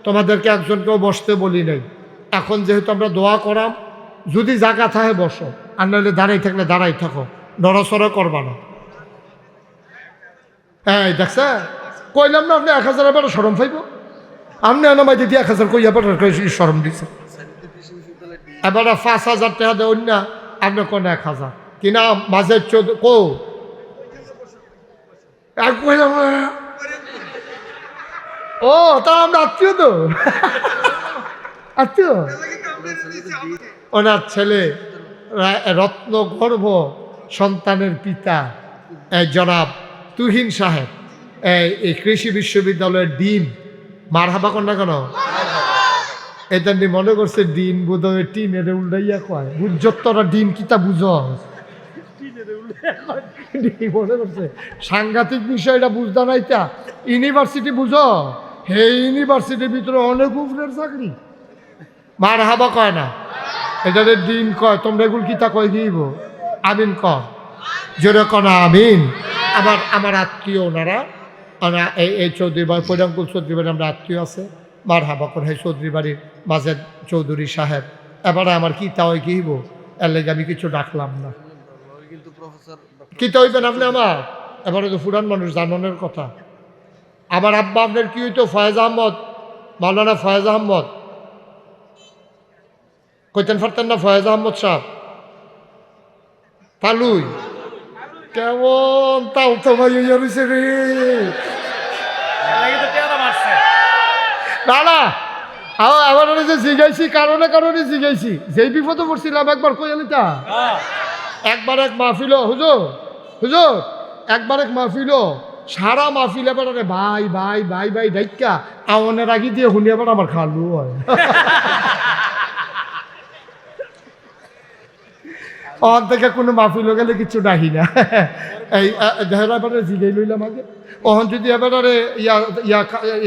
[SPEAKER 1] তোমাদেরকে একজনকেও বসতে বলি নাই। এখন যেহেতু আমরা দোয়া করাম, যদি জায়গা থাকে বসো, আর নাহলে দাঁড়াই থাকলে দাঁড়াই থাকো, নড়াচড়া করবা না। এই দেখছে কইলাম না আপনি 1,000 এবার সরম পাইব। আপনি আনামাই দিদি 1,000 কই এবার সরম দিছে। এবার 5,000 টাকা দেন না, আপনি কোন 1,000 কিনা মাঝে কো কইলাম। ও তা আমরা আত্মীয় তো, আত্মীয়। ওনার ছেলে রত্নগর্ভ সন্তানের পিতা জনাব তুহিন সাহেব এই কৃষি বিশ্ববিদ্যালয়ের ডিন। মারহাবা কন না কেন? এটা মনে করছে ডিন বোধহয় টিনের উল্টাইয়া কয়। বুঝতরা ডিন কিতা বুঝ মনে করছে সাংঘাতিক বিষয়টা বুঝতে নাই। তা ইউনিভার্সিটি বুঝো, হে ইউনিভার্সিটির ভিতরে অনেক উপরের চাকরি। মারহাবা কয় না, এটা ডিন কয়। তোমরা এগুলো কিতা কয় দিব? আমিন কয় জোরে কনা আমিন। আমার আত্মীয় ওনারা এই চৌধুরী বাড়ি পৈরাঙ্কুল চৌধুরী বাড়ি আমরা আত্মীয় আছে। মারহাবা করে এই চৌধুরী বাড়ির মাজেদ চৌধুরী সাহেব। এবারে আমার কি তা হয় কিব এর লেগে আমি কিছু ডাকলাম না। কি তা হইবেন আপনি আমার? এবারে তো ফুরান মানুষ জানানোর কথা। আমার আব্বা আপনার কি হইতো? ফয়েজ আহমদ, মাওলানা ফয়েজ আহমদ কইতেন পারতেন না? ফয়েজ আহমদ সাহেব পালুই কেমন তাও তো ভাই রয়েছে রে। না না আবার যে জিগাইছি কারণে জিগাইছি। যেই বিপদে পড়ছিলাম একবার কইলিতা, একবার এক মাহফিল হুজুর একবার এক মাহফিল, সারা মাহফিল এবার ভাই ভাই ভাই ভাই ডাইকা আওয়ানের আগে দিয়ে শুনি আবার আমার খালু হয়। অন থেকে কোনো মাহফিল গেলে কিছু ডাহি না। এই এবারে জিগাই লইলাম আগে। ওহন যদি এবারে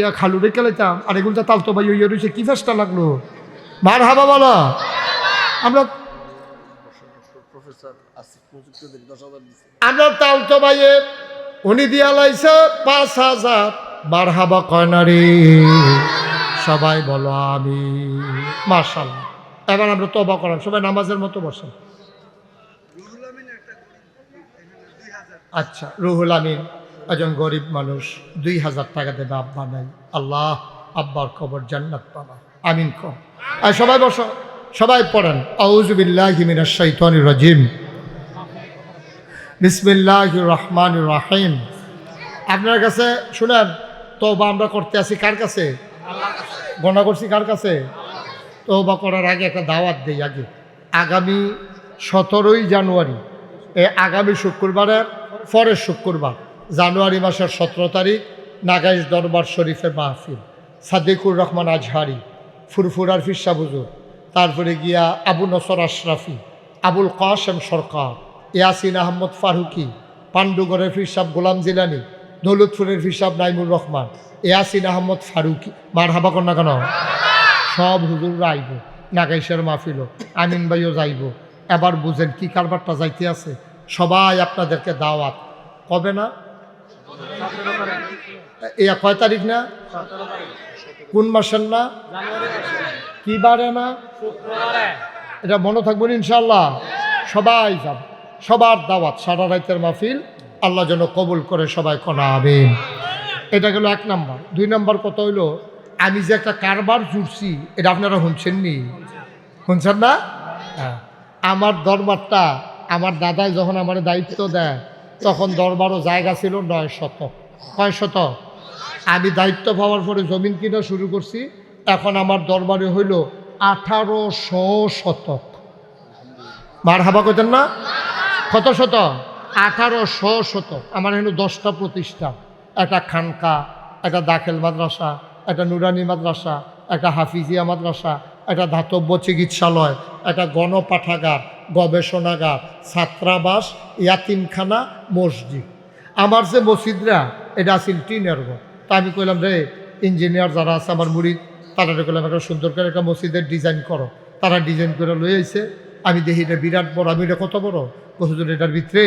[SPEAKER 1] ইয়া খালু রেখে লাইতাম আর এগুলো তালতো ভাই ইয়ে রয়েছে, কি ফেসটা লাগলো। মারহাবা বলো। আমরা তালতো ভাইয়ে উনি দিয়া লাইছে 5,000। মারহাবা কয় না রে? সবাই বলো আমি। মাশাআল্লাহ। এবার আমরা তওবা করাম, সবাই নামাজের মতো বসেন। আচ্ছা, রুহুল আমিন একজন গরিব মানুষ, 2000 টাকা দেবে, আব্বা নাই। আল্লাহ আব্বার কবর জান্নাত পাবা, আমিন কর। আর সবাই বসো, সবাই পড়েন আউযু বিল্লাহি মিনাশ শাইতানির রাজিম, বিসমিল্লাহির রহমানির রহিম। আপনার কাছে শুনেন, তওবা আমরা করতে আসি কার কাছে? গণনা করছি কার কাছে? তওবা করার আগে একটা দাওয়াত দেই আগে। আগামী 17ই জানুয়ারি, আগামী শুক্রবারের পরের শুক্রবার, জানুয়ারি মাসের 17 তারিখ, নাগাইশ দরবার শরীফের মাহফিল। সাদিকুর রহমান আজহারি, ফুরফুরার ফিরসা হুজুর, তারপরে গিয়া আবু নসর আশরাফি, আবুল কাসেম সরকার, ইয়াসিন আহমদ ফারুকি, পাণ্ডুগড়ের ফিরসাব গোলাম জিলানি, দৌলতপুরের ফিরসাব নাইমুর রহমান, ইয়াসিন আহমদ ফারুকি, মার হাবা কন্যা কেন? সব হুজুররা আইব নাগাইশের মাহফিল, আমিন ভাইও যাইব। এবার বুঝেন কি কারবারটা যাইতে আছে। সবাই আপনাদেরকে দাওয়াত। কবে না? কয় তারিখ না? কোন মাসের না? কি বারে না? এটা মনে থাকবেন ইনশাল্লাহ। সবাই যাব, সবার দাওয়াত, সারা রাতের মাহফিল আল্লাহ যেন কবুল করে সবাই কোনা আমিন। এটা গেল 1 নাম্বার। 2 নাম্বার কথা হইল, আমি যে একটা কারবার জুড়ছি, এটা আপনারা শুনছেননি? শুনছেন না? হ্যাঁ, আমার দরবারটা আমার দাদাই যখন আমার দায়িত্ব দেয়, তখন দরবারও জায়গা ছিল 9 শতক। কয় শতক? আমি দায়িত্ব পাওয়ার পরে জমিন কিনা শুরু করছি, এখন আমার দরবারে হইল 1800 শতক। মার হাবা কইতেন না? কত শতক? 1800 শতক। আমার এখানে 10টা প্রতিষ্ঠান, একটা খানকা, একটা দাখিল মাদ্রাসা, একটা নুরানি মাদ্রাসা, একটা হাফিজিয়া মাদ্রাসা, একটা ধাতব্য চিকিৎসালয়, একটা গণপাঠাগার, গবেষণাগার, ছাত্রাবাস, ইয়াতিমখানা, মসজিদ। আমার যে মসজিদরা, এটা আসিল টিনের ঘর। তা আমি কইলাম, রে ইঞ্জিনিয়ার যারা আছে আমার মুরিদ, তারা কইলাম একটা সুন্দর করে একটা মসজিদের ডিজাইন করো। তারা ডিজাইন করে লই আইছে। আমি দেখি এটা বিরাট বড়। আমি এটা কত বড়? হুজুর এটার ভিতরে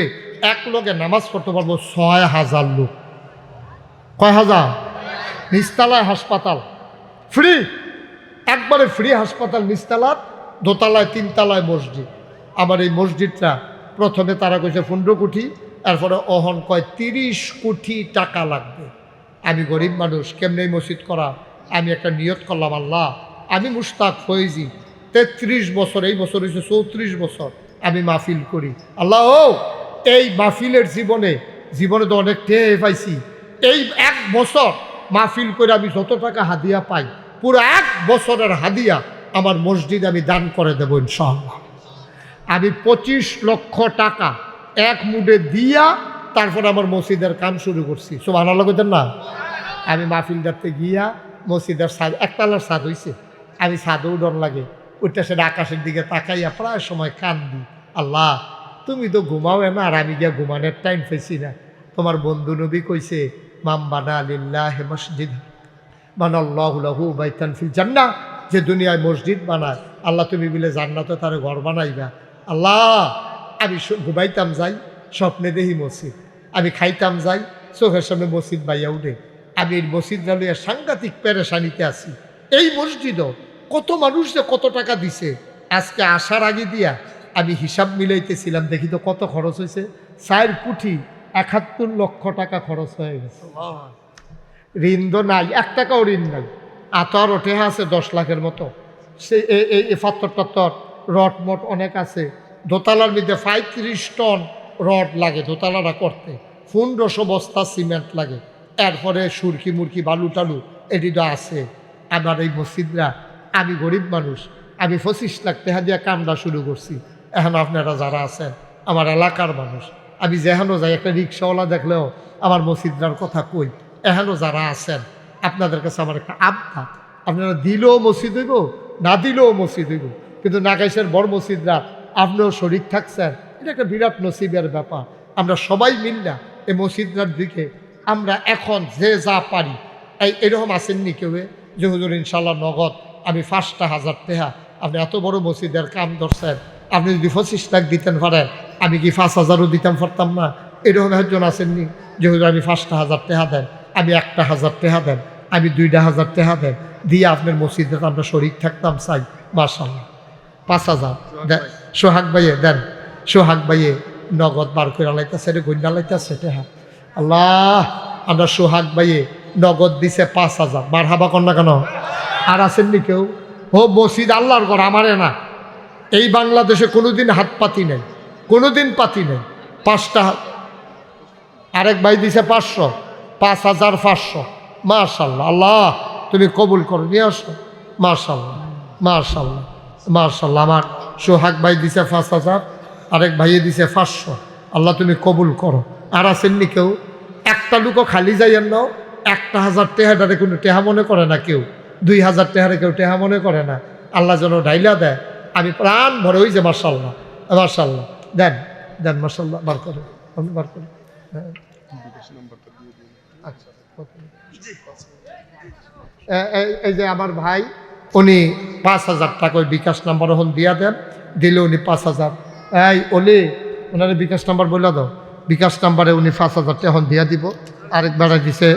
[SPEAKER 1] এক লোকে নামাজ পড়তে পারবো 6000 লোক। কয় হাজার? নিচতলায় হাসপাতাল, ফ্রি, একবারে ফ্রি হাসপাতাল নিচতলায়, দোতলায় 3 তলায় মসজিদ। আমার এই মসজিদটা প্রথমে তারা কইছে 15 কোটি, এরপরে অহন কয় 30 কোটি টাকা লাগবে। আমি গরিব মানুষ, কেমনে মসজিদ করা? আমি একটা নিয়ত করলাম, আল্লাহ আমি মুশতাক ফয়েজি, 33 বছর, এই বছর হয়েছে 34 বছর আমি মাহফিল করি। আল্লাহ এই মাহফিলের জীবনে তো অনেক টের পাইছি। এই 1 বছর মাহফিল করে আমি যত টাকা হাদিয়া পাই, পুরো 1 বছরের হাদিয়া আমার মসজিদ আমি দান করে দেবো ইনশাআল্লাহ। আমি 25 লক্ষ টাকা এক মুডে দিয়া তারপর আমার মসজিদের কাম শুরু করছি। সুবহানাল্লাহ কইতেন না? আমি মাহফিলটাতে গিয়া মসজিদের ছাদ, একতলার ছাদ হয়েছে, আমি ছাদেও ডর লাগে, ওইটা সেটা আকাশের দিকে তাকাইয়া প্রায় সময় কান্দি, আল্লাহ তুমি তো ঘুমাও না, আর আমি গিয়া ঘুমানোর টাইম পেয়েছি না। তোমার বন্ধু নবী কইছে, মাম বানা লিল্লাহি মসজিদ বানাল্লাহু লাহু বাইতান ফিল জান্নাহ, যে দুনিয়ায় মসজিদ বানায় আল্লাহ তুমি বলে জান্নাতে তার ঘর বানাইবা। আল্লাহ আমি ঘুমাইতাম যাই, স্বপ্নে দেখি মসজিদ, আমি খাইতাম যাই, চোখের সামনে মসজিদ বাইয়া উঠে। আমি এই মসজিদটা লইয়া সাংঘাতিক পেরেশানিতে আছি। এই মসজিদও কত মানুষ যে কত টাকা দিছে, আজকে আসার আগে দিয়া আমি হিসাব মিলাইতেছিলাম, দেখি তো কত খরচ হয়েছে। 4 কোটি 71 লক্ষ টাকা খরচ হয়ে গেছে। ঋণ তো নাই, 1 টাকাও ঋণ নাই। আতর ওঠে আছে 10 লাখের মতো। সে এই পাথর রড মট অনেক আছে। দোতলার মধ্যে 35 টন রড লাগে দোতলাটা করতে, 1500 বস্তা সিমেন্ট লাগে, এরপরে সুরকি মুরকি বালু টালু এটি তো আছে। আমার এই মসজিদরা, আমি গরিব মানুষ, আমি 25 লাখ টাকা দিয়ে কামটা শুরু করছি। এখন আপনারা যারা আছেন আমার এলাকার মানুষ, আমি যেখানেও যাই একটা রিক্সাওয়ালা দেখলেও আমার মসজিদরার কথা কই। এখনও যারা আছেন আপনাদের কাছে আমার একটা আবদার, আপনারা দিলেও মসজিদ হইব, না দিলেও মসজিদ হইব, কিন্তু নাগাইশের বড় মসজিদরা আপনিও শরীক থাকছেন, এটা একটা বিরাট নসিবের ব্যাপার। আমরা সবাই মিললা এই মসজিদটার দিকে আমরা এখন যে যা পারি, এরকম আসেননি কেউ যে হুজুর ইনশাল্লাহ নগদ আমি 5,000 টাকা, আপনি এত বড় মসজিদের কাম ধরছেন, আপনি যদি 25 লাখ দিতেন পারেন, আমি কি 5,000ও দিতাম পারতাম না? এরকম একজন আসেননি যে হুজুর আমি 5,000 টাকা দেন, আমি 1,000 টাকা দেন, আমি 2,000 টাকা দেন, দিয়ে আপনার মসজিদে আমরা শরীক থাকতাম চাই। মাশাআল্লাহ 5,000 দেন, সোহাগ ভাইয়ে দেন, সোহাগ ভাইয়ে নগদ বার করে লাইতেছে, রে গন্ডা লাইতেছে টেহা। আল্লাহ, আমরা সোহাগ ভাইয়ে নগদ দিছে 5,000। মার হাবা কর না কেন? আর আসেননি কেউ? ও মসজিদ আল্লাহর ঘর, আমারে না। এই বাংলাদেশে কোনোদিন হাত পাতি নেই, কোনোদিন পাতি নেই। 5টা আরেক ভাই দিছে 500, 5,500। মাশাআল্লাহ, আল্লাহ তুমি কবুল করো, নিয়ে আসো। মাশাআল্লাহ, মাশাআল্লাহ, মাশাআল্লাহ। আমার সোহাগ ভাই দিছে 5,000, আরেক ভাইয়ে দিছে 500। আল্লাহ তুমি কবুল করো। আর আসেননি কেউ? একটা লুকও খালি যাইয়েন নাও। 1,000 টেহাটারে কোনো টেহা মনে করে না কেউ, 2,000 টেহারে কেউ টেহা মনে করে না। আল্লাহ যেন ডাইলা দেয়, আমি প্রাণ ভরে ওই যে মাশাআল্লাহ, মাশাআল্লাহ। দেন দেন, মাশাআল্লাহ, বার করে, আপনি বার করে। আচ্ছা, এই যে আমার ভাই, উনি 5,000 টাকা ওই বিকাশ নাম্বার এখন দিয়া দেন, দিলে উনি 5,000। এই ওলি, ওনার বিকাশ নাম্বার বলে দাও। বিকাশ নাম্বারে উনি 5,000 এখন দিয়া দিব। আরেকবার দিছে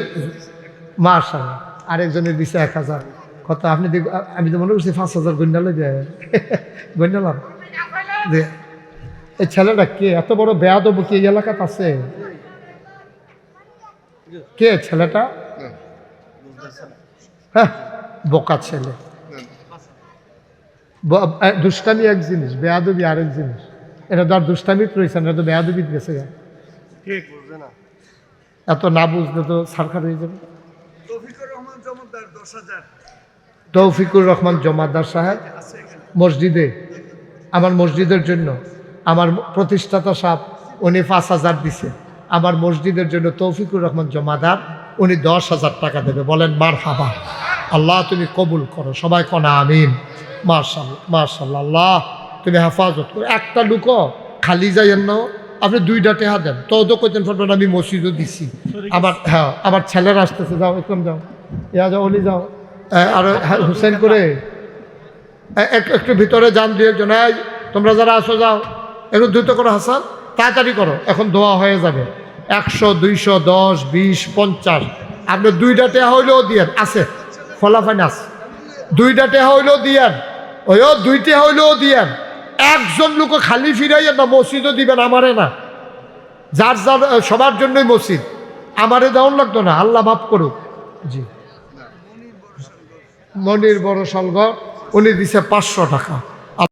[SPEAKER 1] মাশাআল্লাহ, আরেকজনের দিছে 1,000। কত আপনি? আমি তো মনে করছি 5,000 গন্ডালে যায়, গন্ডালাম। এই ছেলেটা কে? এত বড় বেয়াদব কি এই এলাকাতে আছে? কে ছেলেটা? হ্যাঁ, বোকা ছেলে। দুষ্টামি এক জিনিস, বেয়াদবি আরেক জিনিস। এটা তো আর দুষ্টামিত রয়েছে না, এটা তো বেয়াদবিত গেছে। এত না বুঝলে তো সরকার হয়ে যাবে। তৌফিকুর রহমান জমাদার সাহেব মসজিদে, আমার মসজিদের জন্য, আমার প্রতিষ্ঠাতা সাহেব উনি 5,000 দিছে আমার মসজিদের জন্য। তৌফিকুর রহমান জমাদার উনি 10,000 টাকা দেবে। বলেন মারহাবা। আল্লাহ তুমি কবুল করো, সবাই কনা আমিন। মাশাআল্লাহ, মাশাআল্লাহ। আল্লাহ তুমি হেফাজত করো। একটা লুকো খালি যাইয়েন না। আপনি 2টা টেহা দেন তো কইতেন পারবেন আমি মসজিদও দিছি। আমার হ্যাঁ, আমার ছেলেরা আসতেছে, যাও একদম যাও, ইয়া যাও, অলি যাও। আর হুসেন করে একটু ভিতরে যান, 2 জন। তোমরা যারা আসো যাও, একটু দ্রুত করো হাসান, তাড়াতাড়ি করো, এখন দোয়া হয়ে যাবে। 100, 200, 10, 20, 50। আপনি 2টা টেহা হইলেও দিয়েন, আছে ফলাফাইন আছে। 2টা টেহা হইলেও দিয়েন, ওই 2 টেহা হইলেও দিয়েন। একজন লোক খালি ফিরাইয়েন না, মসজিদও দিবেন, আমারে না। যার যার সবার জন্যই মসজিদ, আমারে দেওয়ান লাগতো না। আল্লাহ মাফ করুক। জি, মনির বড় সলগর উনি দিছে 500 টাকা।